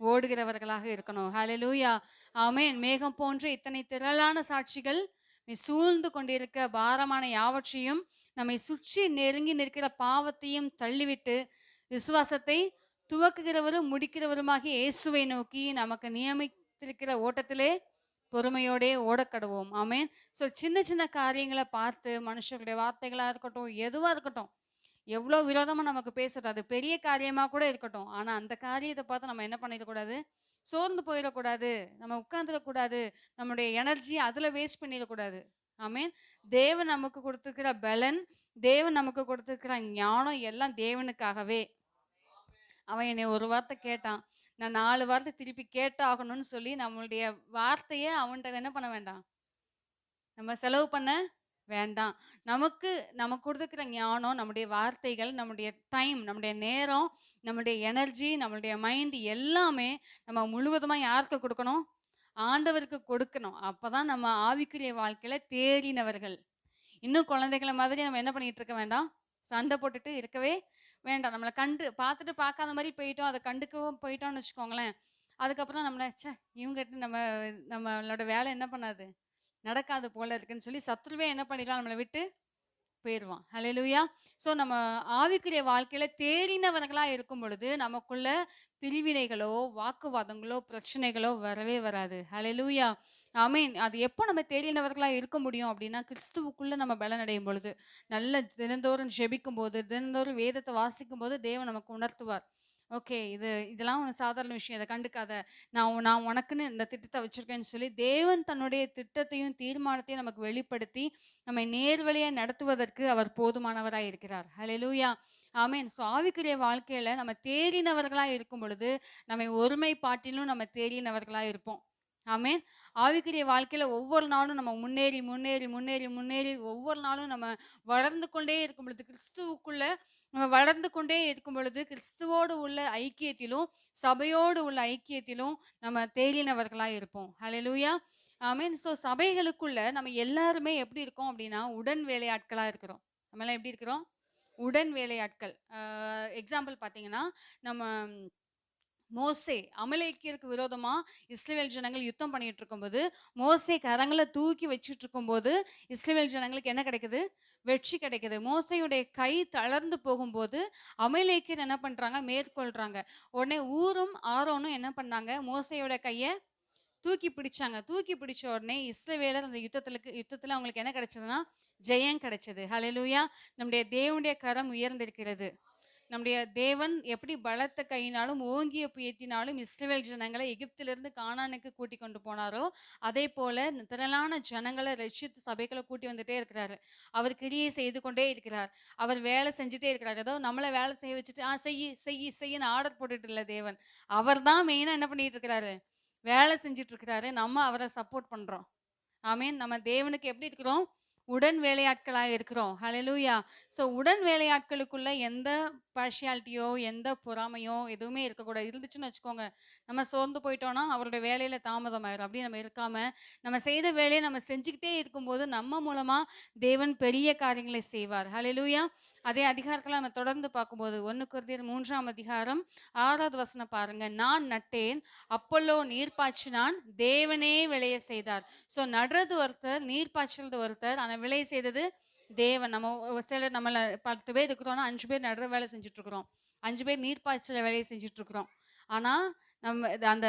ஓடுகிறவர்களாக இருக்கணும். ஹல்லேலூயா, ஆமென். மேகம் போன்ற இத்தனை திரளான சாட்சிகள் சூழ்ந்து கொண்டிருக்க பாரமான யாவற்றையும் நம்மை சுற்றி நெருங்கி நிற்கிற பாவத்தையும் தள்ளிவிட்டு விசுவாசத்தை துவக்குகிறவரும் முடிக்கிறவருமாகிய இயேசுவை நோக்கி நமக்கு நியமித்திருக்கிற ஓட்டத்திலே பொறுமையோடே ஓடக்கடுவோம். ஆமென். ஸோ சின்ன சின்ன காரியங்களை பார்த்து மனுஷர்களுடைய வார்த்தைகளா இருக்கட்டும், எதுவா இருக்கட்டும், எவ்வளோ விரோதமா நமக்கு பேசுறது, அது பெரிய காரியமா கூட இருக்கட்டும். ஆனா அந்த காரியத்தை பார்த்து நம்ம என்ன பண்ணிடக்கூடாது? சோர்ந்து போயிடக்கூடாது, நம்ம உட்கார்ந்துடக்கூடாது, நம்முடைய எனர்ஜி அதுல வேஸ்ட் பண்ணிடக்கூடாது. ஆமென். தேவன் நமக்கு கொடுத்துருக்கிற பலன், தேவன் நமக்கு கொடுத்துருக்கிற ஞானம் எல்லாம் தேவனுக்காகவே. அவன் என்னை ஒரு வார்த்தை கேட்டான், நான் 4 வார்த்தை திருப்பி கேட்டாகணும்னு சொல்லி நம்மளுடைய வார்த்தையை அவன்கிட்ட என்ன பண்ண வேண்டாம், நம்ம செலவு பண்ண வேண்டாம். நமக்கு கொடுத்துருக்கிற ஞானம், நம்முடைய வார்த்தைகள், நம்முடைய டைம், நம்முடைய நேரம், நம்முடைய எனர்ஜி, நம்மளுடைய மைண்ட் எல்லாமே நம்ம முழுவதுமா யாருக்கு கொடுக்கணும்? ஆண்டவருக்கு கொடுக்கணும். அப்பதான் நம்ம ஆவிக்குரிய வாழ்க்கையில தேறினவர்கள். இன்னும் குழந்தைகளை மாதிரி நம்ம என்ன பண்ணிட்டு இருக்க வேண்டாம், சண்டை போட்டுட்டு இருக்கவே வேண்டாம். நம்மளை பார்த்துட்டு பார்க்காத மாதிரி போயிட்டோம், அதை கண்டுக்கவும் போயிட்டோம்னு வச்சுக்கோங்களேன். அதுக்கப்புறம் நம்மளை இவங்ககிட்ட நம்மளோட வேலை என்ன பண்ணாது, நடக்காது போல இருக்குன்னு சொல்லி சத்ருவே என்ன பண்ணிடலாம், நம்மளை விட்டு போயிடுவான். ஹல்லேலூயா. ஸோ நம்ம ஆவிக்குரிய வாழ்க்கையில தேறினவர்களா இருக்கும் பொழுது நமக்குள்ள பிரிவினைகளோ, வாக்குவாதங்களோ, பிரச்சனைகளோ வரவே வராது. ஹல்லேலூயா, ஆமென். அது எப்போ நம்ம தேறினவர்களா இருக்க முடியும் அப்படின்னா, கிறிஸ்துவுக்குள்ள நம்ம பலனடையும் பொழுது, நல்ல தினந்தோறும் ஜெபிக்கும் போது, தினந்தோறும் வேதத்தை வாசிக்கும் போது தேவன் நமக்கு உணர்த்துவார். ஓகே, இதெல்லாம் ஒரு சாதாரண விஷயம், இதை கண்டுக்காத, நான் உனக்குன்னு இந்த திட்டத்தை வச்சிருக்கேன்னு சொல்லி தேவன் தன்னுடைய திட்டத்தையும் தீர்மானத்தையும் நமக்கு வெளிப்படுத்தி நம்மை நேர்வழியா நடத்துவதற்கு அவர் போதுமானவராய் இருக்கிறார். ஹல்லேலூயா, ஆமென். ஸோ ஆவிக்குரிய வாழ்க்கையில நம்ம தேறினவர்களா இருக்கும் பொழுது நம்மை ஒருமைப்பாட்டிலும் நம்ம தேறினவர்களா இருப்போம். ஆமென். ஆவிக்குரிய வாழ்க்கையில ஒவ்வொரு நாளும் நம்ம முன்னேறி முன்னேறி முன்னேறி முன்னேறி ஒவ்வொரு நாளும் நம்ம வளர்ந்து கொண்டே இருக்கும் பொழுது, கிறிஸ்துவுக்குள்ள நம்ம வளர்ந்து கொண்டே இருக்கும் பொழுது, கிறிஸ்துவோடு உள்ள ஐக்கியத்திலும் சபையோடு உள்ள ஐக்கியத்திலும் நம்ம தேறினவர்களா இருப்போம். ஹல்லேலூயா, ஆமென். ஸோ சபைகளுக்குள்ள நம்ம எல்லாருமே எப்படி இருக்கோம் அப்படின்னா, உடன் வேலையாட்களா இருக்கிறோம். நம்ம எல்லாம் எப்படி இருக்கிறோம்? உடன் வேலையாட்கள். எக்ஸாம்பிள் பார்த்தீங்கன்னா, நம்ம மோசே அமலேக்கியருக்கு விரோதமா இஸ்ரவேல் ஜனங்கள் யுத்தம் பண்ணிட்டு இருக்கும்போது, மோசே கரங்களை தூக்கி வச்சுட்டு இருக்கும்போது இஸ்ரவேல் ஜனங்களுக்கு என்ன கிடைக்குது? வெற்றி கிடைக்குது. மோசையுடைய கை தளர்ந்து போகும்போது அமலேக்கியர் என்ன பண்றாங்க? மேற்கொள்றாங்க. உடனே ஊரும் ஆரோனும் என்ன பண்ணாங்க? மோசையோட கையை தூக்கி பிடிச்சாங்க. தூக்கி பிடிச்ச உடனே இஸ்ரவேலர் அந்த யுத்தத்துல அவங்களுக்கு என்ன கிடைச்சதுன்னா ஜெயம் கிடைச்சது. ஹalleluya. நம்முடைய தேவனுடைய கரம் உயர்ந்திருக்கிறது. நம்முடைய தேவன் எப்படி பலத்த கையினாலும் ஓங்கிய புயத்தினாலும் இஸ்ரவேல் ஜனங்களை எகிப்திலிருந்து கானானுக்கு கூட்டி கொண்டு போனாரோ, அதே போல திரளான ஜனங்களை ரட்சித்து சபைகளை கூட்டி வந்துட்டே இருக்கிறாரு. அவர் கிரியை செய்து கொண்டே இருக்கிறார். அவர் வேலை செஞ்சுட்டே இருக்கிறார். ஏதோ நம்மளை வேலை செய்ய வச்சுட்டு செய்யின்னு ஆர்டர் போட்டுட்டு இல்லை தேவன். அவர் தான் மெயினா என்ன பண்ணிட்டு இருக்கிறாரு, வேலை செஞ்சுட்டு இருக்கிறாரு. நம்ம அவரை சப்போர்ட் பண்றோம். ஆமீன். நம்ம தேவனுக்கு எப்படி இருக்கிறோம், உடன் வேலையாட்களாக இருக்கிறோம். ஹalleluya. ஸோ உடன் வேலையாட்களுக்குள்ள எந்த பார்ஷியாலிட்டியோ எந்த பொறாமையோ எதுவுமே இருக்கக்கூடாது. இருந்துச்சுன்னு வச்சுக்கோங்க, நம்ம சோர்ந்து போயிட்டோம்னா அவருடைய வேலையில தாமதம் ஆயிரும். அப்படி நம்ம இருக்காம நம்ம செய்த வேலையை நம்ம செஞ்சுக்கிட்டே இருக்கும்போது நம்ம மூலமா தேவன் பெரிய காரியங்களை செய்வார். ஹalleluya. அதே அதிகாரத்தில் நம்ம தொடர்ந்து பார்க்கும்போது 1 கொரிந்தியர் 3ஆம் அதிகாரம் 6வது வசனம் பாருங்க. நான் நட்டேன், அப்பல்லோ நீர் பாய்ச்சினான், தேவனே விளைய செய்தார். ஸோ நடுறது ஒருத்தர், நீர் பாய்ச்சல் ஒருத்தர், ஆனால் விளைய செய்தது தேவன். நம்ம சிலர் நம்மள 10 பேர் இருக்கிறோம்னா 5 பேர் நடுற வேலை செஞ்சுட்டு இருக்கிறோம், 5 பேர் நீர் பாய்ச்சல வேலையை செஞ்சுட்டு இருக்கிறோம். ஆனா நம்ம அந்த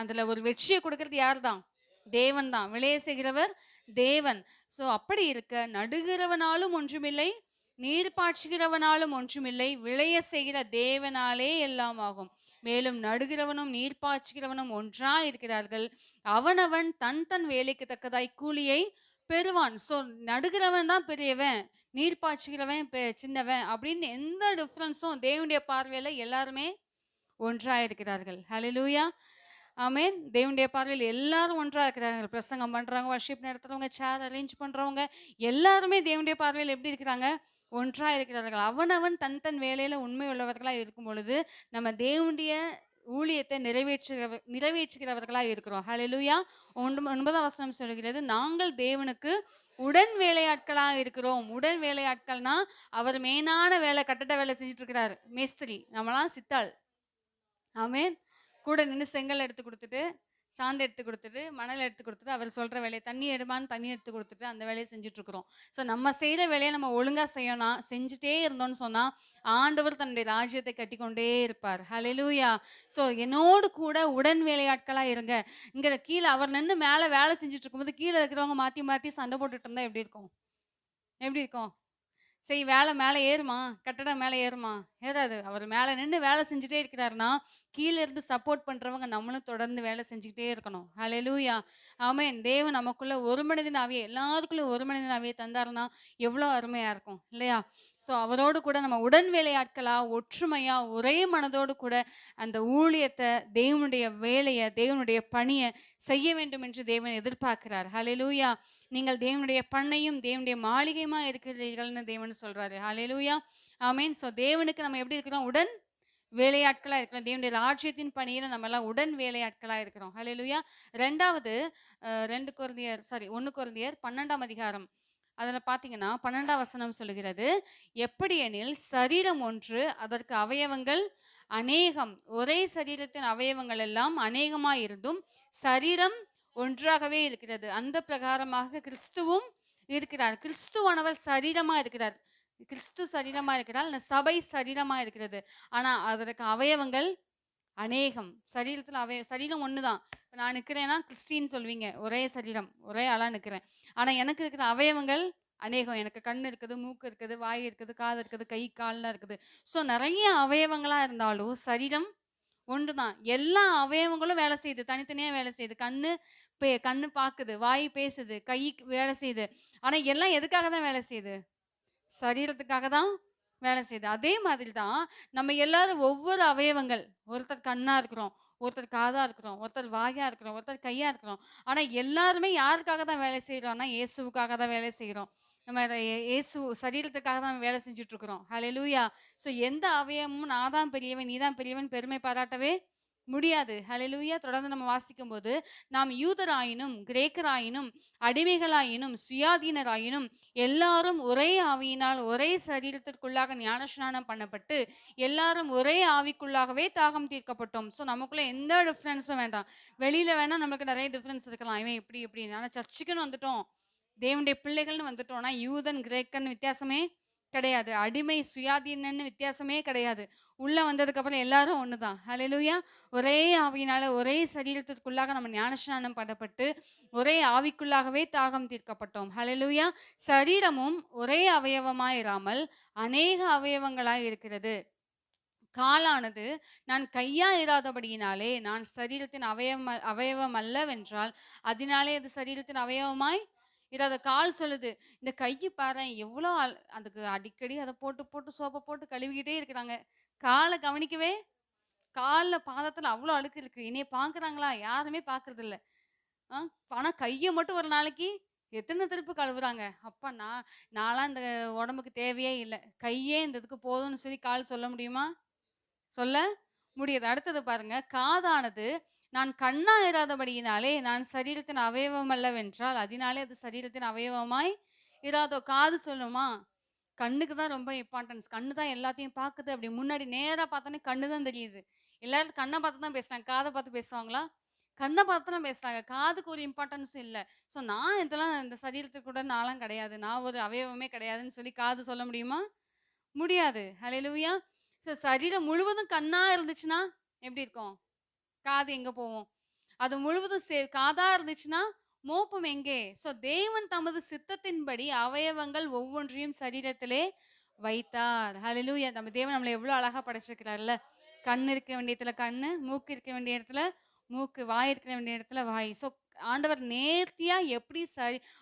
அதுல ஒரு வெற்றியை கொடுக்கறது யார் தான், தேவன் தான். விளைய செய்கிறவர் தேவன். ஸோ அப்படி இருக்க நடுகிறவனாலும் ஒன்றுமில்லை, நீர் பாய்ச்சுகிறவனாலும் ஒன்றுமில்லை, விளைய செய்கிற தேவனாலே எல்லாம் ஆகும். மேலும் நடுகிறவனும் நீர் பாய்ச்சுகிறவனும் ஒன்றா இருக்கிறார்கள், அவனவன் தன் தன் வேலைக்கு தக்கதாய் கூலியை பெறுவான். ஸோ நடுகிறவன் தான் பெரியவன், நீர் பாய்ச்சுகிறவன் சின்னவன் அப்படின்னு எந்த டிஃப்ரென்ஸும் தேவனுடைய பார்வையில எல்லாருமே ஒன்றா இருக்கிறார்கள். ஹalleluya. ஆமேன். தேவனுடைய பார்வையில் எல்லாரும் ஒன்றா இருக்கிறார்கள். பிரசங்கம் பண்றவங்க, வர்ஷிப் நடத்துறவங்க, சேர் அரேஞ்ச் பண்றவங்க எல்லாருமே தேவனுடைய பார்வையில் எப்படி இருக்கிறாங்க, ஒன்றா இருக்கிறார்கள். அவனவன் தன் தன் வேலையில உண்மை உள்ளவர்களாக இருக்கும் பொழுது நம்ம தேவனுடைய ஊழியத்தை நிறைவேற்றுகிறவர்களாக இருக்கிறோம். ஹalleluya. 9ஆம் வசனம் சொல்கிறது, நாங்கள் தேவனுக்கு உடன் வேலையாட்களாக இருக்கிறோம். உடன் வேலையாட்கள்னா அவர் மெயினான வேலை, கட்டட வேலை செஞ்சுட்டு இருக்கிறார் மேஸ்திரி, நம்மளாம் சித்தாள். ஆமேன். கூட நின்று செங்கல் எடுத்து கொடுத்துட்டு, சாந்து எடுத்து கொடுத்துட்டு, மணல் எடுத்து கொடுத்துட்டு, அவர் சொல்கிற வேலையை தண்ணி எடுமான்னு தண்ணி எடுத்து கொடுத்துட்டு அந்த வேலையை செஞ்சுட்ருக்குறோம். ஸோ நம்ம செய்கிற வேலையை நம்ம ஒழுங்காக செய்யணும், செஞ்சுட்டே இருந்தோம்னு சொன்னால் ஆண்டவர் தன்னுடைய ராஜ்யத்தை கட்டி கொண்டே இருப்பார். ஹalleluya. ஸோ என்னோடு கூட உடன் வேலையாட்களாக இருங்க. இங்கே கீழே அவர் நின்று மேலே வேலை செஞ்சுட்டு இருக்கும்போது கீழே இருக்கிறவங்க மாற்றி மாற்றி சண்டை போட்டுட்டு இருந்தால் எப்படி இருக்கும், எப்படி இருக்கும்? சரி, வேலை மேலே ஏறுமா, கட்டடம் மேலே ஏறுமா, ஏறாது. அவர் மேலே நின்று வேலை செஞ்சுட்டே இருக்கிறாருன்னா கீழே இருந்து சப்போர்ட் பண்ணுறவங்க நம்மளும் தொடர்ந்து வேலை செஞ்சுக்கிட்டே இருக்கணும். ஹalleluya. ஆமென். தேவன் நமக்குள்ள ஒரு மனிதன் ஆவியை, எல்லாருக்குள்ள ஒரு மனிதன் ஆவியை தந்தாருன்னா எவ்வளோ அருமையாக இருக்கும் இல்லையா? ஸோ அவரோடு கூட நம்ம உடன் வேலையாட்களாக ஒற்றுமையாக ஒரே மனதோடு கூட அந்த ஊழியத்தை, தேவனுடைய வேலையை, தேவனுடைய பணியை செய்ய வேண்டும் என்று தேவன் எதிர்பார்க்கிறார். ஹalleluya. நீங்கள் தேவனுடைய பண்ணையும் தேவனுடைய மாளிகையுமா இருக்கிறீர்கள்னு தேவன் சொல்றாரு. ஹalleluya. ஆமென். ஸோ தேவனுக்கு நம்ம எப்படி இருக்கிறோம், உடன் வேலையாட்களா இருக்கிறோம். தேவனுடைய ராஜ்யத்தின் பணியில நம்ம எல்லாம் உடன் வேலையாட்களா இருக்கிறோம். ஹalleluya. 1 கொரிந்தியர் 12ஆம் அதிகாரம் அதில் பார்த்தீங்கன்னா 12ஆம் வசனம் சொல்லுகிறது, எப்படி எனில் சரீரம் ஒன்று, அதற்கு அவயவங்கள் அநேகம், ஒரே சரீரத்தின் அவயவங்கள் எல்லாம் அநேகமாய் இருந்தும் சரீரம் ஒன்றாகவே இருக்கிறது. அந்த பிரகாரமாக கிறிஸ்துவும் இருக்கிறார். கிறிஸ்துவானவர் சரீரமா இருக்கிறார். கிறிஸ்து சரீரமா இருக்கிறார், சபை சரீரமா இருக்கிறது. ஆனா அதற்கு அவயவங்கள் அநேகம். சரீரம் ஒண்ணுதான். இப்போ நான் நிற்கிறேன்னா கிறிஸ்டின்னு சொல்லுவீங்க, ஒரே சரீரம், ஒரே ஆளா நிற்கிறேன். ஆனா எனக்கு இருக்கிற அவயவங்கள் அநேகம். எனக்கு கண் இருக்குது, மூக்கு இருக்குது, வாய் இருக்குது, காது இருக்குது, கை கால்லாம் இருக்குது. ஸோ நிறைய அவயவங்களா இருந்தாலும் சரீரம் ஒன்றுதான். எல்லா அவயவங்களும் வேலை செய்யுது, தனித்தனியா வேலை செய்யுது. கண்ணு பார்க்குது, வாய் பேசுது, கை வேலை செய்யுது. ஆனா எல்லாம் எதுக்காக தான் வேலை செய்யுது, சரீரத்துக்காக தான் வேலை செய்யுது. அதே மாதிரி தான் நம்ம எல்லாரும் ஒவ்வொரு அவயவங்கள், ஒருத்தர் கண்ணா இருக்கிறோம், ஒருத்தர் காதா இருக்கிறோம், ஒருத்தர் வாயா இருக்கிறோம், ஒருத்தர் கையா இருக்கிறோம். ஆனா எல்லாருமே யாருக்காக தான் வேலை செய்யறோம்னா இயேசுவுக்காக தான் வேலை செய்கிறோம். நம்ம இயேசு சரீரத்துக்காக தான் வேலை செஞ்சுட்டு இருக்கிறோம். ஹalleluya. ஸோ எந்த அவயமும் நான் தான் பெரியவன், நீ தான் பெரியவன் பெருமை பாராட்டவே முடியாது. ஹalleluya. தொடர்ந்து நம்ம வாசிக்கும் போது, நாம் யூதராயினும் கிரேக்கராயினும் அடிமைகளாயினும் சுயாதீனராயினும் எல்லாரும் ஒரே ஆவியினால் ஒரே சரீரத்திற்குள்ளாக ஞானஸ்நானம் பண்ணப்பட்டு எல்லாரும் ஒரே ஆவிக்குள்ளாகவே தாகம் தீர்க்கப்பட்டோம். ஸோ நமக்குள்ள எந்த டிஃப்ரென்ஸும் வேண்டாம். வெளியில வேணா நமக்கு நிறைய டிஃப்ரென்ஸ் இருக்கலாம், இவன் இப்படி இப்படின்னு. ஆனால் சர்ச்சுக்குன்னு வந்துட்டோம், தேவனுடைய பிள்ளைகள்னு வந்துட்டோம்னா யூதன் கிரேக்கன் வித்தியாசமே கிடையாது, அடிமை சுயாதீனன்னு வித்தியாசமே கிடையாது. உள்ள வந்ததுக்கு அப்புறம் எல்லாரும் ஒண்ணுதான். ஹalleluya. ஒரே ஆவியினால ஒரே சரீரத்திற்குள்ளாக நம்ம ஞானஸ்நானம் பண்ணப்பட்டு ஒரே ஆவிக்குள்ளாகவே தாகம் தீர்க்கப்பட்டோம். ஹalleluya. சரீரமும் ஒரே அவயவமாயிராமல் அநேக அவயவங்களாய் இருக்கிறது. காலானது நான் கையா இராதபடியினாலே நான் சரீரத்தின் அவயவம் அல்லவென்றால் அதனாலே அது சரீரத்தின் அவயவமாய் இராத. கால் சொல்லுது, இந்த கையை பாரேன் எவ்வளோ அதுக்கு அடிக்கடி அதை போட்டு போட்டு சோப்பை போட்டு கழுவிக்கிட்டே இருக்கிறாங்க. காலை கவனிக்கவே காலில் பாதத்தில் அவ்வளோ அழுக்கு இருக்கு. என்னைய பார்க்குறாங்களா? யாருமே பார்க்கறது இல்ல. ஆனால் கையை மட்டும் ஒரு நாளைக்கு எத்தனை திருப்பு கழுவுறாங்க. அப்பா நான்லாம் இந்த உடம்புக்கு தேவையே இல்லை, கையே இந்த இதுக்கு போதும்னு சொல்லி கால் சொல்ல முடியுமா? சொல்ல முடியாது. அடுத்தது பாருங்க, காதானது நான் கண்ணா இராதபடியினாலே நான் சரீரத்தின் அவயவம் அல்லவென்றால் அதனாலே அது சரீரத்தின் அவயவமாய் இராதோ. காது சொல்லுமா? கண்ணுக்கு தான் ரொம்ப இம்பார்ட்டன்ஸ். கண்ணு தான் எல்லாத்தையும் பார்க்குது. அப்படி முன்னாடி நேராக பார்த்தோன்னே கண்ணு தான் தெரியுது. எல்லாரும் கண்ணை பார்த்து தான் பேசுறாங்க, காதை பார்த்து பேசுவாங்களா? கண்ணை பார்த்து தான் பேசுறாங்க, காதுக்கு ஒரு இம்பார்ட்டன்ஸும் இல்லை. ஸோ நான் இதெல்லாம் இந்த சரீரத்துக்கு கூட நான்லாம் கிடையாது, நான் ஒரு அவயவமே கிடையாதுன்னு சொல்லி காது சொல்ல முடியுமா? முடியாது. ஹalleluya. ஸோ சரீரம் முழுவதும் கண்ணா இருந்துச்சுன்னா எப்படி இருக்கும்? காது எங்க போவோம்? அது முழுவதும் காதா இருந்துச்சுன்னா மோப்பம் எங்கே? ஸோ தேவன் தமது சித்தத்தின்படி அவயவங்கள் ஒவ்வொன்றையும் சரீரத்திலே வைத்தார். ஹalleluya. நம்ம தேவன் நம்மளை எவ்வளோ அழகா படைச்சிருக்கிறார்ல. கண் இருக்க வேண்டிய இடத்துல கண்ணு, மூக்கு இருக்க வேண்டிய இடத்துல மூக்கு, வாய் இருக்க வேண்டிய இடத்துல வாய். ஸோ ஆண்டவர் நேர்த்தியா எப்படி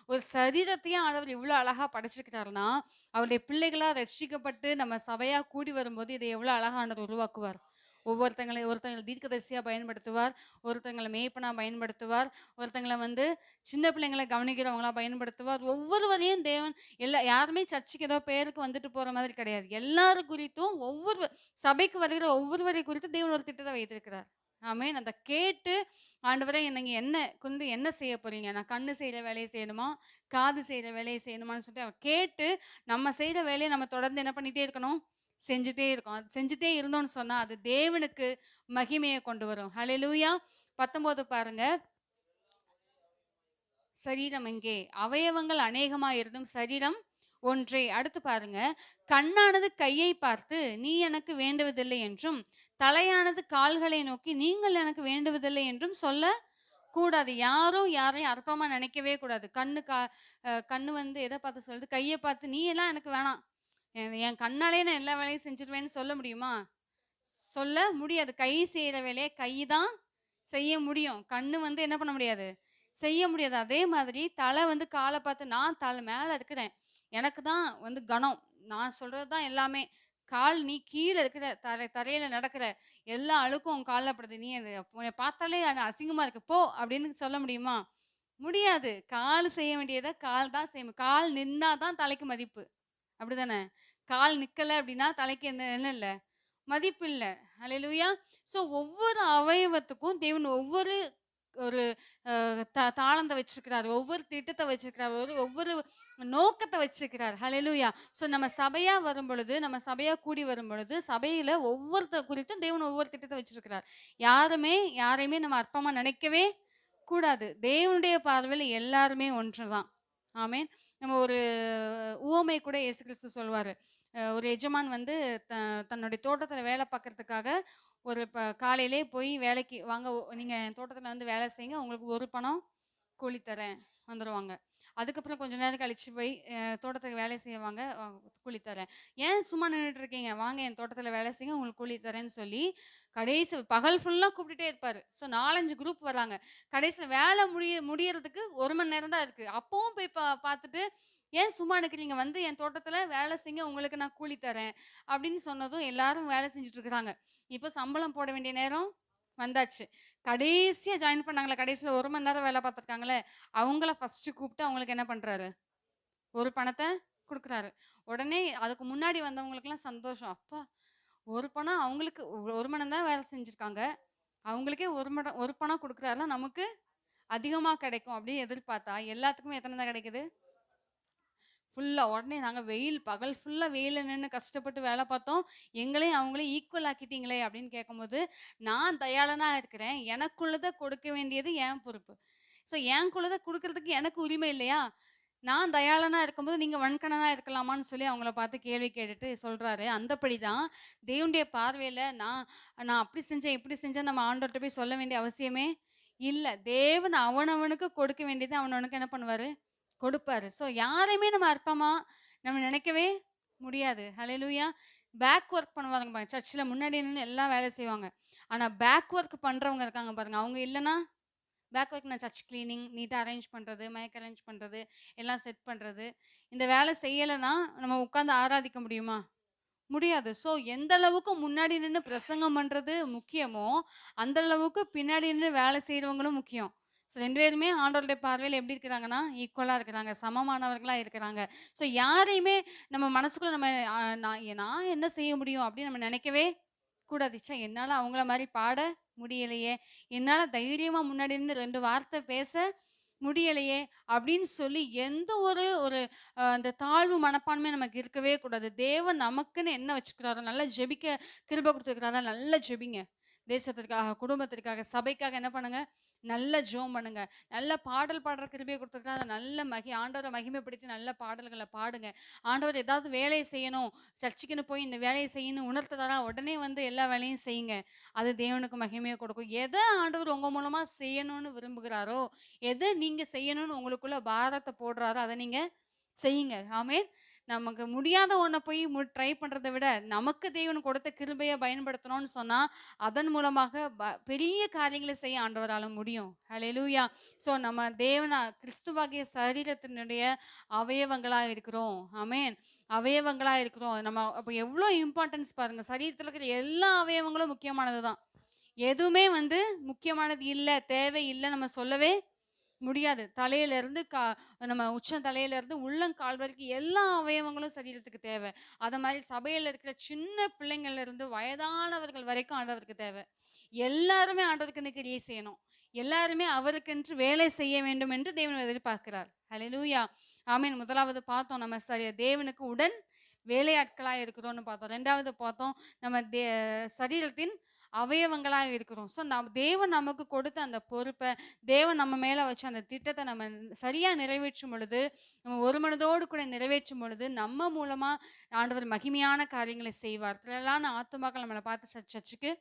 ஒரு சரீரத்தையே ஆண்டவர் இவ்வளோ அழகா படைச்சிருக்கிறாருன்னா, அவருடைய பிள்ளைகளா ரட்சிக்கப்பட்டு நம்ம சபையா கூடி வரும்போது இதை எவ்வளோ அழகா ஆண்டவர் உருவாக்குவார். ஒருத்தங்களை தீர்க்கதரிசியா பயன்படுத்துவார், ஒருத்தங்களை மேய்ப்பனா பயன்படுத்துவார், ஒருத்தங்களை சின்ன பிள்ளைங்களை கவனிக்கிறவங்களா பயன்படுத்துவார். ஒவ்வொருவரையும் தேவன் யாருமே சர்ச்சுக்கு ஏதோ பேருக்கு வந்துட்டு போற மாதிரி கிடையாது. எல்லாரும் குறித்தும் சபைக்கு வருகிற ஒவ்வொருவரை குறித்து தேவன் ஒரு திட்டத்தை வைத்திருக்கிறார். ஆமென். அதை கேட்டு ஆண்டவரே நீங்க என்ன செய்ய போறீங்க? நான் கண்ணு செய்யற வேலையை செய்யணுமா, காது செய்யற வேலையை செய்யணுமான்னு சொல்லிட்டு அவர் கேட்டு நம்ம செய்யற வேலையை நம்ம தொடர்ந்து என்ன பண்ணிட்டே இருக்கணும்? செஞ்சுட்டே இருக்கோம். அது செஞ்சுட்டே இருந்தோம்னு சொன்னா அது தேவனுக்கு மகிமையை கொண்டு வரும். ஹalleluya. 19 பாருங்க. சரீரம் எங்கே? அவயவங்கள் அநேகமாக இருந்தும் சரீரம் ஒன்றே. அடுத்து பாருங்க, கண்ணானது கையை பார்த்து நீ எனக்கு வேண்டுவதில்லை என்றும் தலையானது கால்களை நோக்கி நீங்கள் எனக்கு வேண்டுவதில்லை என்றும் சொல்ல கூடாது. யாரும் யாரையும் அற்பமா நினைக்கவே கூடாது. கண்ணு எதை பார்த்து சொல்லுது? கையை பார்த்து நீ எல்லாம் எனக்கு வேணாம், என் கண்ணாலே நான் எல்லா வேலையும் செஞ்சிருவேன்னு சொல்ல முடியுமா? சொல்ல முடியாது. கை செய்யற வேலையை கை தான் செய்ய முடியும். கண்ணு என்ன பண்ண முடியாது, செய்ய முடியாது. அதே மாதிரி தலை காலை பார்த்து நான் தலை மேல இருக்கிறேன், எனக்கு தான் கனம், நான் சொல்றது தான் எல்லாமே. கால் நீ கீழே இருக்கிற, தரையில நடக்கிற, எல்லா அழுக்கும் உன் காலில் படுது, நீ உன்னை பார்த்தாலே அது அசிங்கமா இருக்கு போ அப்படின்னு சொல்ல முடியுமா? முடியாது. கால் செய்ய வேண்டியதை கால் தான் செய்யும். கால் நின்னா தான் தலைக்கு மதிப்பு, அப்படிதானே? கால் நிக்கல அப்படின்னா தலைக்கு என்ன இல்லை, மதிப்பு இல்லை. ஹalleluya. ஸோ ஒவ்வொரு அவயவத்துக்கும் தேவன் ஒவ்வொரு ஒரு தாளந்தை வச்சிருக்கிறார், ஒவ்வொரு திட்டத்தை வச்சிருக்கிறார், ஒவ்வொரு நோக்கத்தை வச்சிருக்கிறார். ஹalleluya. ஸோ நம்ம சபையா வரும் பொழுது, நம்ம சபையா கூடி வரும் பொழுது சபையில ஒவ்வொருத்தர் குறித்தும் தேவன் ஒவ்வொரு திட்டத்தை வச்சிருக்கிறார். யாரையுமே நம்ம அற்பமா நினைக்கவே கூடாது. தேவனுடைய பார்வையில் எல்லாருமே ஒன்றுதான். ஆமென். நம்ம ஒரு உவமை கூட இயேசு கிறிஸ்து சொல்வாரு. ஒரு எஜமான் தன்னுடைய தோட்டத்தில் வேலை பார்க்கறதுக்காக காலையிலே போய் வேலைக்கு வாங்க, நீங்கள் என் தோட்டத்தில் வேலை செய்யுங்க, உங்களுக்கு ஒரு பணம் கூலி தரேன் வந்துடுவாங்க. அதுக்கப்புறம் கொஞ்ச நேரம் கழிச்சு போய் தோட்டத்துக்கு வேலை செய்வாங்க, கூலி தரேன். ஏன் சும்மா நின்றுட்டு இருக்கீங்க, வாங்க என் தோட்டத்தில் வேலை செய்யுங்க, உங்களுக்கு கூலி தரேன்னு சொல்லி கடைசி பகல் ஃபுல்லாக கூப்பிட்டுட்டே இருப்பார். ஸோ 4-5 குரூப் வராங்க. கடைசியில் வேலை முடியறதுக்கு 1 மணி நேரம் தான் இருக்குது. அப்பவும் போய் பார்த்துட்டு ஏன் சும்மா நிற்கிறீங்க, என் தோட்டத்தில் வேலை செய்யுங்க, உங்களுக்கு நான் கூலி தரேன் அப்படின்னு சொன்னதும் எல்லாரும் வேலை செஞ்சுட்டு இருக்கிறாங்க. இப்போ சம்பளம் போட வேண்டிய நேரம் வந்தாச்சு. கடைசியாக ஜாயின் பண்ணாங்களே, கடைசியில் 1 மணி நேரம் வேலை பார்த்துருக்காங்களே, அவங்கள ஃபஸ்ட்டு கூப்பிட்டு அவங்களுக்கு என்ன பண்ணுறாரு, ஒரு பணத்தை கொடுக்குறாரு. உடனே அதுக்கு முன்னாடி வந்தவங்களுக்குலாம் சந்தோஷம். அப்பா ஒரு பணம், அவங்களுக்கு 1 மணி நேரம் வேலை செஞ்சுருக்காங்க, அவங்களுக்கே ஒரு பணம் கொடுக்குறாருல, நமக்கு அதிகமாக கிடைக்கும் அப்படின்னு எதிர்பார்த்தா எல்லாத்துக்குமே எத்தனை தான் கிடைக்குது? ஃபுல்லாக. உடனே நாங்கள் பகல் ஃபுல்லாக வெயிலில் நின்று கஷ்டப்பட்டு வேலை பார்த்தோம், எங்களையும் அவங்களையும் ஈக்குவல் ஆக்கிட்டீங்களே அப்படின்னு கேட்கும்போது, நான் தயாளனாக இருக்கிறேன், எனக்குள்ளதை கொடுக்க வேண்டியது என் பொறுப்பு. ஸோ எனக்குள்ளதை கொடுக்கறதுக்கு எனக்கு உரிமை இல்லையா? நான் தயாளனா இருக்கும்போது நீங்க வன்கணனா இருக்கலாமான்னு சொல்லி அவங்கள பார்த்து கேள்வி கேட்டுட்டு சொல்றாரு. அந்தபடிதான் தேவனுடைய பார்வையில நான் நான் அப்படி செஞ்சேன், இப்படி செஞ்சேன் நம்ம ஆண்டவர்ட்ட போய் சொல்ல வேண்டிய அவசியமே இல்ல. தேவன் அவனவனுக்கு கொடுக்க வேண்டியது அவனவனுக்கு என்ன பண்ணுவாரு? கொடுப்பாரு. ஸோ யாரையுமே நம்ம அற்பமா நம்ம நினைக்கவே முடியாது. ஹல்லேலூயா! பேக் ஒர்க் பண்ணுவாங்க பாருங்க. சர்ச்ல முன்னாடி நின்னு எல்லாம் வேலை செய்வாங்க. ஆனா பேக் ஒர்க் பண்றவங்க இருக்காங்க பாருங்க. அவங்க இல்லன்னா பேக் ஒர்க்னா சர்ச் கிளீனிங், நீட்டா அரேஞ்ச் பண்றது, மைக் அரேஞ்ச் பண்றது, எல்லாம் செட் பண்றது. இந்த வேலை செய்யலன்னா நம்ம உட்கார்ந்து ஆராதிக்க முடியுமா? முடியாது. ஸோ எந்த அளவுக்கு முன்னாடி நின்னு பிரசங்கம் பண்றது முக்கியமோ, அந்த அளவுக்கு பின்னாடி நின்னு வேலை செய்றவங்களும் முக்கியம். ஸோ 2 பேருமே ஆண்டவருடைய பார்வையில எப்படி இருக்கிறாங்கன்னா, ஈக்குவலா இருக்கிறாங்க. சமமானவர்களா இருக்கிறாங்க. ஸோ யாரையுமே நம்ம மனசுக்குள்ள நம்ம நான் என்ன செய்ய முடியும் அப்படின்னு நம்ம நினைக்கவே கூடாது. ச்சே! என்னால அவங்கள மாரி பாட முடியலையே! என்னால தைரியமா முன்னாடி நின்னு 2 வார்த்தை பேச முடியலையே! அப்படின்னு சொல்லி எந்த ஒரு ஒரு அந்த தாழ்வு மனப்பான்மை நமக்கு இருக்கவே கூடாது. தேவன் நமக்குன்னு என்ன வச்சுக்கிறாரோ, நல்லா ஜெபிக்க கிருபை குடுத்துருக்கிறாரா, நல்லா ஜெபிங்க. தேசத்திற்காக, குடும்பத்திற்காக, சபைக்காக என்ன பண்ணுங்க? நல்லா ஜெபம் பண்ணுங்க. நல்ல பாடல் பாடுற கிருபைய குடுத்துருக்கிறாரா, நல்ல ஆண்டவர மகிமைப்படுத்தி நல்ல பாடல்கள பாடுங்க. ஆண்டவர் ஏதாவது வேலைய செய்யணும், சர்ச்சுக்குன்னு போய் இந்த வேலைய செய்யணும்னு உணர்த்துறாரா, உடனே வந்து எல்லா வேலையும் செய்யுங்க. அது தேவனுக்கு மகிமைய கொடுக்கும். எத ஆண்டவர் உங்க மூலமா செய்யணும்னு விரும்புகிறாரோ, எத நீங்க செய்யணும்னு உங்களுக்குள்ள பாரத்த போடுறாரோ, அத நீங்க செய்யுங்க. ஆமென். நமக்கு முடியாத ஒண்ண போய் ட்ரை பண்றத விட, நமக்கு தேவன் கொடுத்த கிருபைய பயன்படுத்தணும்னு சொன்னா, அதன் மூலமாக பெரிய காரியங்கள செய்ய ஆண்டவரால முடியும். ஹல்லேலூயா! ஸோ நம்ம கிறிஸ்துவாகிய சரீரத்தினுடைய அவயவங்களா இருக்கிறோம். ஆமென். அவயவங்களா இருக்கிறோம். நம்ம அப்ப எவ்ளோ இம்பார்ட்டன்ஸ் பாருங்க. சரீரத்தில இருக்கிற எல்லா அவயவங்களும் முக்கியமானது தான். எதுவுமே வந்து முக்கியமானது இல்ல, தேவை இல்ல நம்ம சொல்லவே முடியாது. தலையிலிருந்து நம்ம தலையிலிருந்து உள்ளங்கால் வரைக்கும் எல்லா அவயவங்களும் சரீரத்துக்கு தேவை. அத மாரி சபையில இருக்கிற சின்ன பிள்ளைங்கள்ல இருந்து வயதானவர்கள் வரைக்கும் ஆண்டவருக்கு தேவை. எல்லாருமே ஆண்டவருக்குன்னு கிரியை செய்யணும். எல்லாருமே அவருக்கென்று வேலை செய்ய வேண்டும் என்று தேவன் எதிர்பார்க்கிறார். ஹல்லேலூயா! ஆமென். முதலாவது பார்த்தோம் நம்ம தேவனுக்கு உடன் வேலையாட்களா இருக்கிறோம்னு பார்த்தோம். 2வது பார்த்தோம் நம்ம சரீரத்தின் அவயவங்களா இருக்கிறோம். ஸோ தேவன் நமக்கு கொடுத்த அந்த பொறுப்ப, தேவன் நம்ம மேல வச்ச அந்த திட்டத்த நம்ம சரியா நிறைவேற்றும் பொழுது, நம்ம ஒரு மனதோடு கூட நிறைவேற்றும் பொழுது, நம்ம மூலமா ஆண்டவர் மகிமையான காரியங்களை செய்வார். திரளான ஆத்துமாக்கள் நம்மள பார்த்து சர்ச்சுக்கு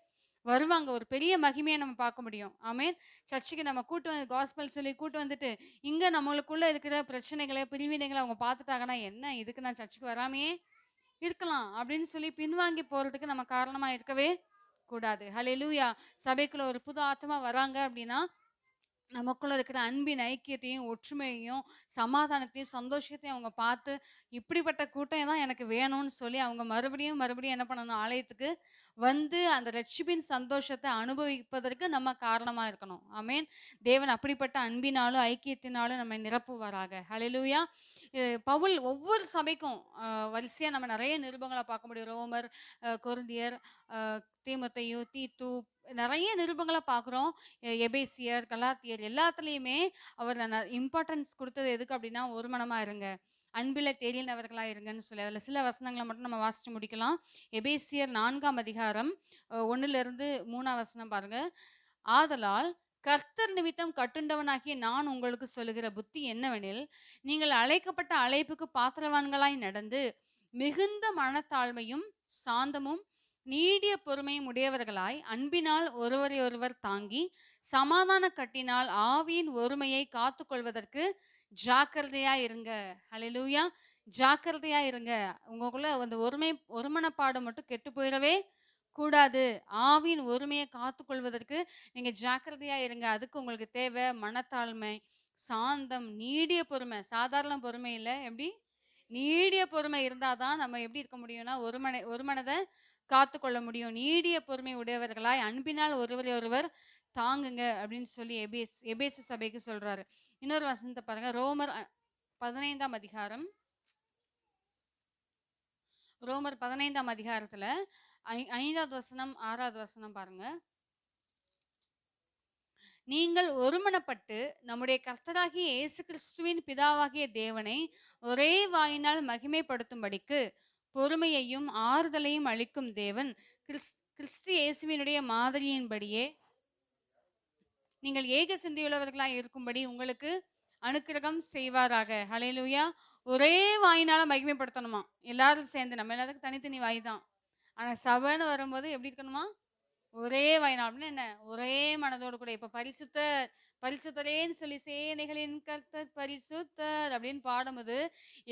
வருவாங்க. ஒரு பெரிய மகிமைய நம்ம பார்க்க முடியும். ஆமென். சர்ச்சுக்கு நம்ம கூட்டு வந்து காஸ்பல் சொல்லி கூட்டு வந்துட்டு, இங்க நம்மளுக்குள்ள இருக்கிற பிரச்சனைகள, பிரிவினைகள அவங்க பார்த்துட்டாங்கன்னா, "என்ன இதுக்கு நான் சர்ச்சுக்கு வராமயே இருக்கலாம்." அப்படின்னு சொல்லி பின்வாங்கி போறதுக்கு நம்ம காரணமா இருக்கவே கூடாது. ஹல்லேலூயா! சபைக்குள்ள ஒரு புது ஆத்துமா வராங்க அப்படின்னா, நமக்குள்ள இருக்கிற அன்பின் ஐக்கியத்தையும், ஒற்றுமையையும், சமாதானத்தையும், சந்தோஷத்தையும் அவங்க பார்த்து, இப்படிப்பட்ட கூட்டம் தான் எனக்கு வேணும்னு சொல்லி அவங்க மறுபடியும், மறுபடியும் என்ன பண்ணணும்? ஆலயத்துக்கு வந்து அந்த ரட்சிப்பின் சந்தோஷத்த அனுபவிப்பதற்கு நம்ம காரணமா இருக்கணும். ஆமென். தேவன் அப்படிப்பட்ட அன்பினாலும், ஐக்கியத்தினாலும் நம்மை நிரப்புவாராக. ஹல்லேலூயா! பவுல் ஒவ்வொரு சபைக்கும் வரிசையா நம்ம நெறைய நிருபங்கள பார்க்க முடியும். ரோமர், கொரிந்தியர், அ தீமோத்தேயு, தீத்து நெறைய நிருபங்கள பார்க்குறோம். எபேசியர், கலாத்தியர் எல்லாத்துலயுமே அவர் இம்பார்ட்டன்ஸ் குடுத்தது எதுக்கு அப்டின்னா, ஒரு மனமா இருங்க. அன்பில தேறினவர்களா இருங்கன்னு சொல்லி, அதுல சில வசனங்கள மட்டும் நம்ம வாசிச்சு முடிக்கலாம். எபேசியர் 4ஆம் அதிகாரம் 1லிருந்து 3ஆம் வசனம் பாருங்க. ஆதலால் கர்த்தர் நிமித்தம் கட்டுண்டவனாகிய நான் உங்களுக்கு சொல்லுகிற புத்தி என்னவெனில், நீங்கள் அழைக்கப்பட்ட அழைப்புக்கு பாத்திரவான்களாய் நடந்து, மிகுந்த மனத்தாழ்மையும், சாந்தமும், நீடிய பொறுமையும் உடையவர்களாய், அன்பினால் ஒருவரை ஒருவர் தாங்கி, சமாதான கட்டினால் ஆவியின் ஒருமையை காத்துக்கொள்வதற்கு ஜாக்கிரதையா இருங்க. ஹalleluya! ஜாக்கிரதையா இருங்க. உங்களுக்குள்ள அந்த ஒருமனப்பாடு மட்டும் கெட்டு போயிறவே கூடாது. ஆவியின் ஒருமையை காத்துக்கொள்வதற்கு நீங்க ஜாக்கிரதையா இருங்க. அதுக்கு உங்களுக்கு தேவை மனத்தாழ்மை, சாந்தம், நீடிய பொறுமை. சாதாரண பொறுமை இல்ல. எப்படி? நீடிய பொறுமை இருந்தா தான் நம்ம எப்படி இருக்க முடியும்னா, ஒரு மனத காத்துக்கொள்ள முடியும். நீடிய பொறுமை உடையவர்களாய் அன்பினால் ஒருவரை ஒருவர் தாங்குங்க அப்படின்னு சொல்லி எபேசு சபைக்கு சொல்றாரு. இன்னொரு வசனத்த பாருங்க. ரோமர் 15ஆம் அதிகாரம். ரோமர் 15ஆம் அதிகாரத்துல 5வது வசனம், 6வது வசனம் பாருங்க. நீங்கள் ஒருமனப்பட்டு நம்முடைய கர்த்தராகிய இயேசு கிறிஸ்துவின் பிதாவாகிய தேவனை ஒரே வாயினால் மகிமைப்படுத்தும்படிக்கு பொறுமையையும் ஆறுதலையும் அளிக்கும் தேவன் கிறிஸ்து இயேசுவினுடைய மாதிரியின்படியே நீங்கள் ஏக சிந்தையுள்ளவர்களாய் இருக்கும்படி உங்களுக்கு அனுக்கிரகம் செய்வாராக. ஹalleluya. ஒரே வாயினால மகிமைப்படுத்தணுமா எல்லாரும் சேர்ந்து. நம்ம எல்லாத்துக்கும் தனித்தனி வாய் தான். ஆனா சபைன்னு வரும்போது எப்படி இருக்கணுமா? ஒரே வாயினால் அப்படின்னா என்ன? ஒரே மனதோடு கூட. இப்ப பரிசுத்தர் பரிசுத்தரேன்னு சொல்லி சேனைகளின் கர்த்தர் பரிசுத்தர் அப்படின்னு பாடும்போது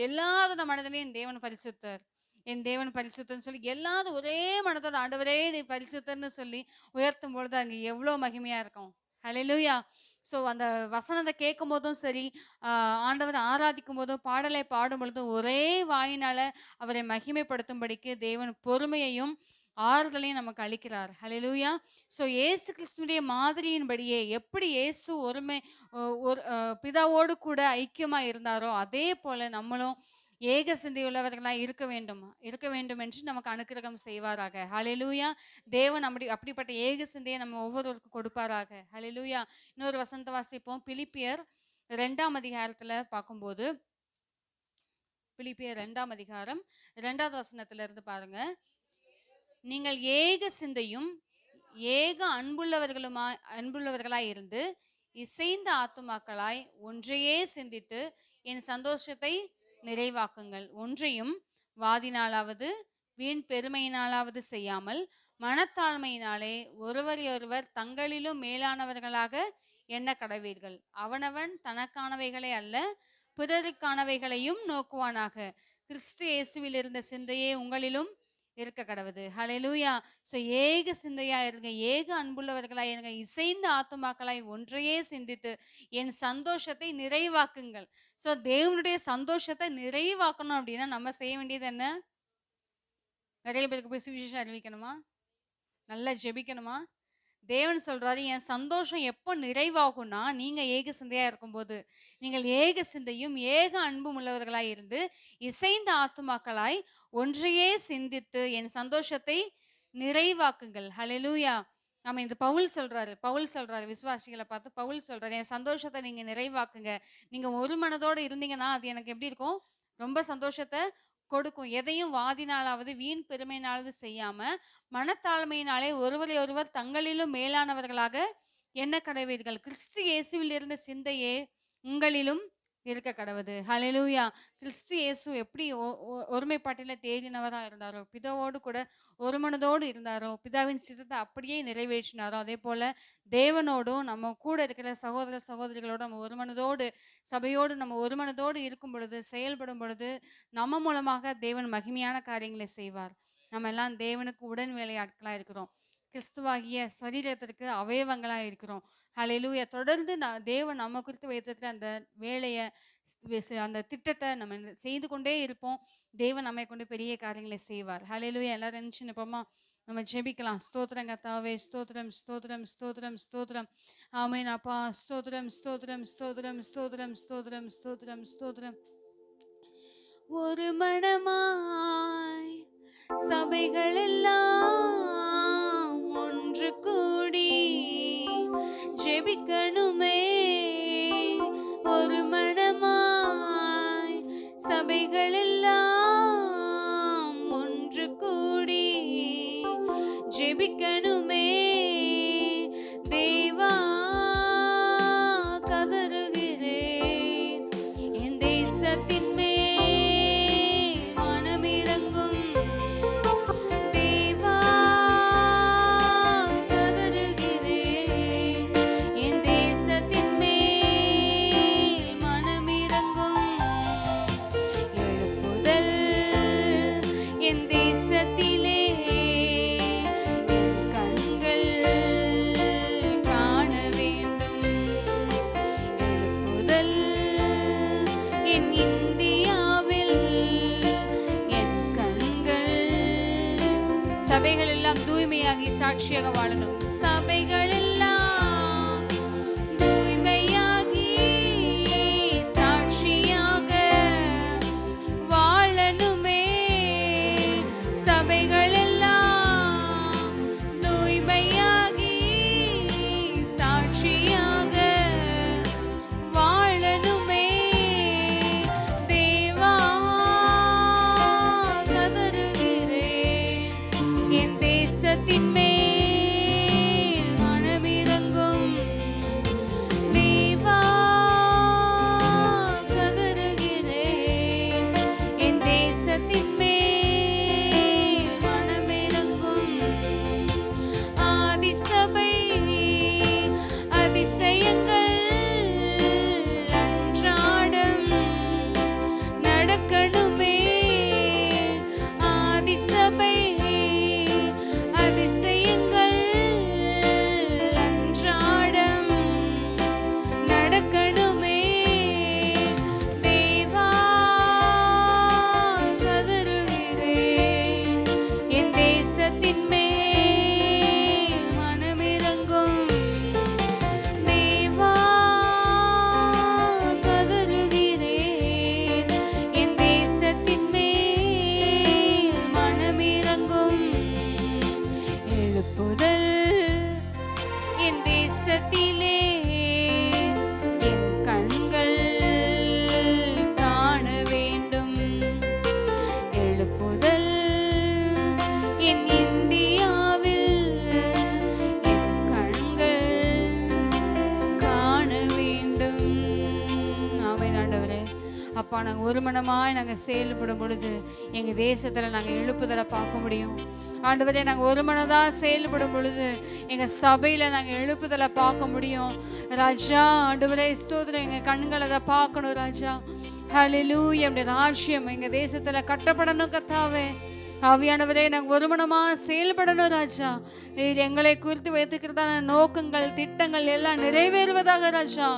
எல்லாரோட மனதிலையும் தேவன் பரிசுத்தர், என் தேவன் பரிசுத்தர்ன்னு சொல்லி எல்லாரும் ஒரே மனதோட ஆண்டவரே நீ பரிசுத்தர்ன்னு சொல்லி உயர்த்தும் பொழுது அங்க எவ்வளவு மகிமையா இருக்கும். ஹalleluya. ஸோ அந்த வசனத்தை கேட்கும் போதும் சரி, ஆண்டவரை ஆராதிக்கும் போதும், பாடலை பாடும் பொழுதும் ஒரே வாயினால அவரை மகிமைப்படுத்தும்படிக்கு தேவன் பொறுமையையும் ஆறுதலையும் நமக்கு அளிக்கிறார். ஹalleluya. ஸோ இயேசு கிறிஸ்துவுடைய மாதிரியின்படியே எப்படி இயேசு ஒருமை ஒரு பிதாவோடு கூட ஐக்கியமா இருந்தாரோ அதே போல நம்மளும் ஏக சிந்தையுள்ளவர்களாய் இருக்க வேண்டும் என்று நமக்கு அனுக்கிரகம் செய்வாராக. ஹalleluya. தேவன் அப்படிப்பட்ட ஏக சிந்தையை நம்ம ஒவ்வொருவருக்கும் கொடுப்பாராக. ஹalleluya. இன்னொரு வசனத்தை வாசிப்போம். பிலிப்பியர் 2ஆம் அதிகாரத்துல பார்க்கும்போது, பிலிப்பியர் 2ஆம் அதிகாரம் 2வது வசனத்துல இருந்து பாருங்க. நீங்கள் ஏக சிந்தையும் ஏக அன்புள்ளவர்களாய் இருந்து இசைந்த ஆத்துமாக்களாய் ஒன்றையே சிந்தித்து என் சந்தோஷத்தை நிறைவாக்குங்கள். ஒன்றையும் வாதினாலாவது வீண் பெருமையினாலாவது செய்யாமல் மனத்தாழ்மையினாலே ஒருவரையொருவர் தங்களிலும் மேலானவர்களாக எண்ண கடவீர்கள். அவனவன் தனக்கானவைகளை அல்ல பிறருக்கானவைகளையும் நோக்குவானாக. கிறிஸ்து இயேசுவில் இருந்த சிந்தையே உங்களிலும் இருக்க கடவுது. ஹalleluya. ஸோ ஏக சிந்தையா இருங்க, ஏக அன்புள்ளவர்களாய் இருங்க, இசைந்த ஆத்துமாக்களாய் ஒன்றையே சிந்தித்து என் சந்தோஷத்தை நிறைவாக்குங்கள். ஸோ தேவனுடைய சந்தோஷத்தை நிறைவாக்கணும் அப்படின்னா நம்ம செய்ய வேண்டியது என்ன? நிறைய பேருக்கு போய் சுவிசேஷம் அறிவிக்கணுமா? நல்லா ஜெபிக்கணுமா? தேவன் சொல்றாரு, என் சந்தோஷம் எப்போ நிறைவாகும்னா நீங்க ஏக சிந்தையா இருக்கும்போது. நீங்கள் ஏக சிந்தையும் ஏக அன்பும் உள்ளவர்களாய் இருந்து இசைந்த ஆத்துமாக்களாய் ஒன்றையே சிந்தித்து என் சந்தோஷத்தை நிறைவாக்குங்கள். ஹalleluya. நம்ம இந்த பவுல் சொல்றாரு விசுவாசிகளை பார்த்து. பவுல் சொல்றாரு, என் சந்தோஷத்தை நீங்க நிறைவாக்குங்க. நீங்க ஒரு மனதோடு இருந்தீங்கன்னா அது எனக்கு எப்படி இருக்கும்? ரொம்ப சந்தோஷத்தை கொடுக்கும். எதையும் வாதினாலாவது வீண் பெருமையினாலாவது செய்யாம மனத்தாழ்மையினாலே ஒருவரை ஒருவர் தங்களிலும் மேலானவர்களாக எண்ண கடவீர்கள். கிறிஸ்து இயேசுவில் இருந்த சிந்தையே உங்களிலும் இருக்க கடவுது. ஹalleluya. கிறிஸ்து இயேசு எப்படி ஒருமைப்பாட்டில தேறினவராக இருந்தாரோ, பிதாவோடு கூட ஒரு மனதோடு இருந்தாரோ, பிதாவின் சித்தத்தை அப்படியே நிறைவேற்றினாரோ, அதே போல தேவனோடும் நம்ம கூட இருக்கிற சகோதர சகோதரிகளோடு நம்ம ஒரு மனதோடு, சபையோடு நம்ம ஒரு மனதோடு இருக்கும் பொழுது, செயல்படும் பொழுது நம்ம மூலமாக தேவன் மகிமையான காரியங்களை செய்வார். நம்ம எல்லாம் தேவனுக்கு உடன் வேலையாட்களா இருக்கிறோம். கிறிஸ்துவாகிய சரீரத்திற்கு அவயவங்களாக இருக்கிறோம். ஹalleluya. தொடர்ந்து தேவன் நம்ம குறித்து வைத்திருக்கிற அந்த வேலையை, அந்த திட்டத்தை நம்ம செய்து கொண்டே இருப்போம். தேவன் நம்மை கொண்டு பெரிய காரியங்களை செய்வார். ஹalleluya. எல்லாரும் நினைச்சு நிப்போமா? நம்ம ஜெபிக்கலாம். ஸ்தோத்திரம் கர்த்தாவே, ஸ்தோத்திரம் ஸ்தோத்திரம் ஸ்தோத்திரம் ஸ்தோத்திரம். ஆமென் அப்பா. ஸ்தோத்திரம் ஸ்தோத்திரம் ஸ்தோத்திரம் ஸ்தோத்திரம் ஸ்தோத்திரம் ஸ்தோத்திரம் ஸ்தோத்திரம். ஒரு மனமாய் சபைகள் எல்லாம் ஒன்று கூடி ஜெபிக்கணுமே. ஒரு மனமாய் சபைகள் எல்லாம் ஒன்று கூடி ஜெபிக்கணுமே. தேவா கதறுகிறேன், என் தேசத்தின் மேல் மனமிரங்கும். தேவா கதறுகிறேன், என் தேசத்தின் மேல் மனமிரங்கும். எழுப்புதல் என் தேசத்திலே சபைகள் எல்லாம் தூய்மையாகி சாட்சியாக வாழணும். சபைகள் எல்லாம் தூய்மையாகி சாட்சியாக வாழணுமே. சபைகள் எல்லாம் தூய்மையாகி சாட்சியாக வாழணுமே. தேவா கதறுகிறேன், என் தேசத்தின் மேல் மனமிரங்கும். தேவா அதிசயங்கள் அன்றாடம் நடக்கணுமே. தேவா கதறுகிறேன், என் தேசத்தின் மேல் மனமிரங்கும். தேவா கதறுகிறேன், என் தேசத்தின் மேல் மனமிரங்கும். எழுப்புதல் என் தேசத்திலே என் கண்கள் காண வேண்டும். எழுப்புதல் என் இந்தியாவில் என் கண்கள் காண வேண்டும். ஆமென் ஆண்டவரே. அப்பா, நாங்கள் ஒரு மனமாய் நாங்கள் செயல்படும் பொழுது எங்கள் தேசத்தில் நாங்கள் எழுப்புதலை பார்க்க முடியும். ஆண்டவரே, நாங்கள் ஒரு மனதாக செயல்படும் பொழுது எங்கள் சபையில் நாங்கள் எழுப்புதலை பார்க்க முடியும் ராஜா. ஆண்டவரே ஸ்தோத்திரம், எங்கள் கண்கள் அதை பார்க்கணும் ராஜா. ஹல்லேலூயா. நம்முடைய ராஜ்யம் எங்கள் தேசத்தில் கட்டப்படணும் கர்த்தாவே. ஆவியானவரே, நாங்கள் ஒரு மனமாக செயல்படணும் ராஜா. நீர் எங்களை குறித்து வைத்துக்கிறதான நோக்கங்கள் திட்டங்கள் எல்லாம் நிறைவேறுவதாக ராஜா.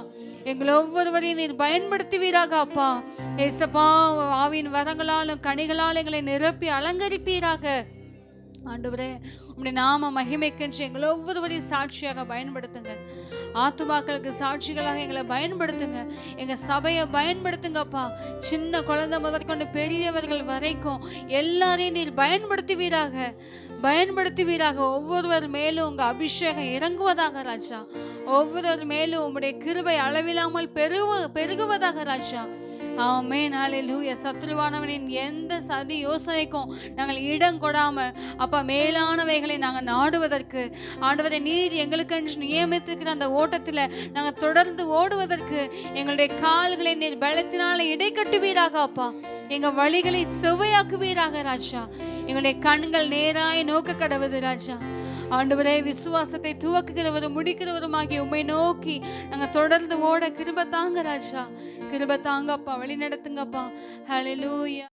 எங்களை ஒவ்வொருவரையும் நீர் பயன்படுத்துவீராக அப்பா. ஏசப்பா, ஆவியின் வரங்களாலும் கனிகளால் எங்களை நிரப்பி அலங்கரிப்பீராக. ஆண்டவரே, உம்முடைய நாம மகிமைக்கென்று எங்களை ஒவ்வொருவரையும் சாட்சியாக பயன்படுத்துங்க. ஆத்துமாக்களுக்கு சாட்சிகளாக எங்களை பயன்படுத்துங்க. எங்க சபையை பயன்படுத்துங்கப்பா. சின்ன குழந்தை முதற்கொண்டு பெரியவர்கள் வரைக்கும் எல்லாரையும் நீர் பயன்படுத்துவீராக. ஒவ்வொருவர் மேலும் உங்க அபிஷேகம் இறங்குவதாக ராஜா. ஒவ்வொருவர் மேலும் உம்முடைய கிருபை அளவில்லாமல் பெருகுவதாக ராஜா. ஆமென். ஹல்லேலூயா. சத்துருவானவனின் எந்த சதி யோசனைக்கும் நாங்கள் இடம் கொடாம அப்பா மேலானவைகளை நாங்கள் நாடுவதற்கு ஆண்டவரை நீர் எங்களுக்கென்று நியமித்திருக்கிற அந்த ஓட்டத்தில் நாங்கள் தொடர்ந்து ஓடுவதற்கு எங்களுடைய கால்களை நீர் பலத்தினால இடை கட்டுவீராக அப்பா. எங்கள் வழிகளை செவ்வையாக்குவீராக ராஜா. எங்களுடைய கண்கள் நேராய் நோக்க கடவுது ராஜா. ஆண்டவரே, விசுவாசத்தை துவக்குகிறவரும் முடிக்கிறவருமாகிய உம்மை நோக்கி நாங்கள் தொடர்ந்து ஓட கிருபை தாங்க ராஜா. கிருபை தாங்கப்பா, வழி நடத்துங்கப்பா. ஹல்லேலூயா.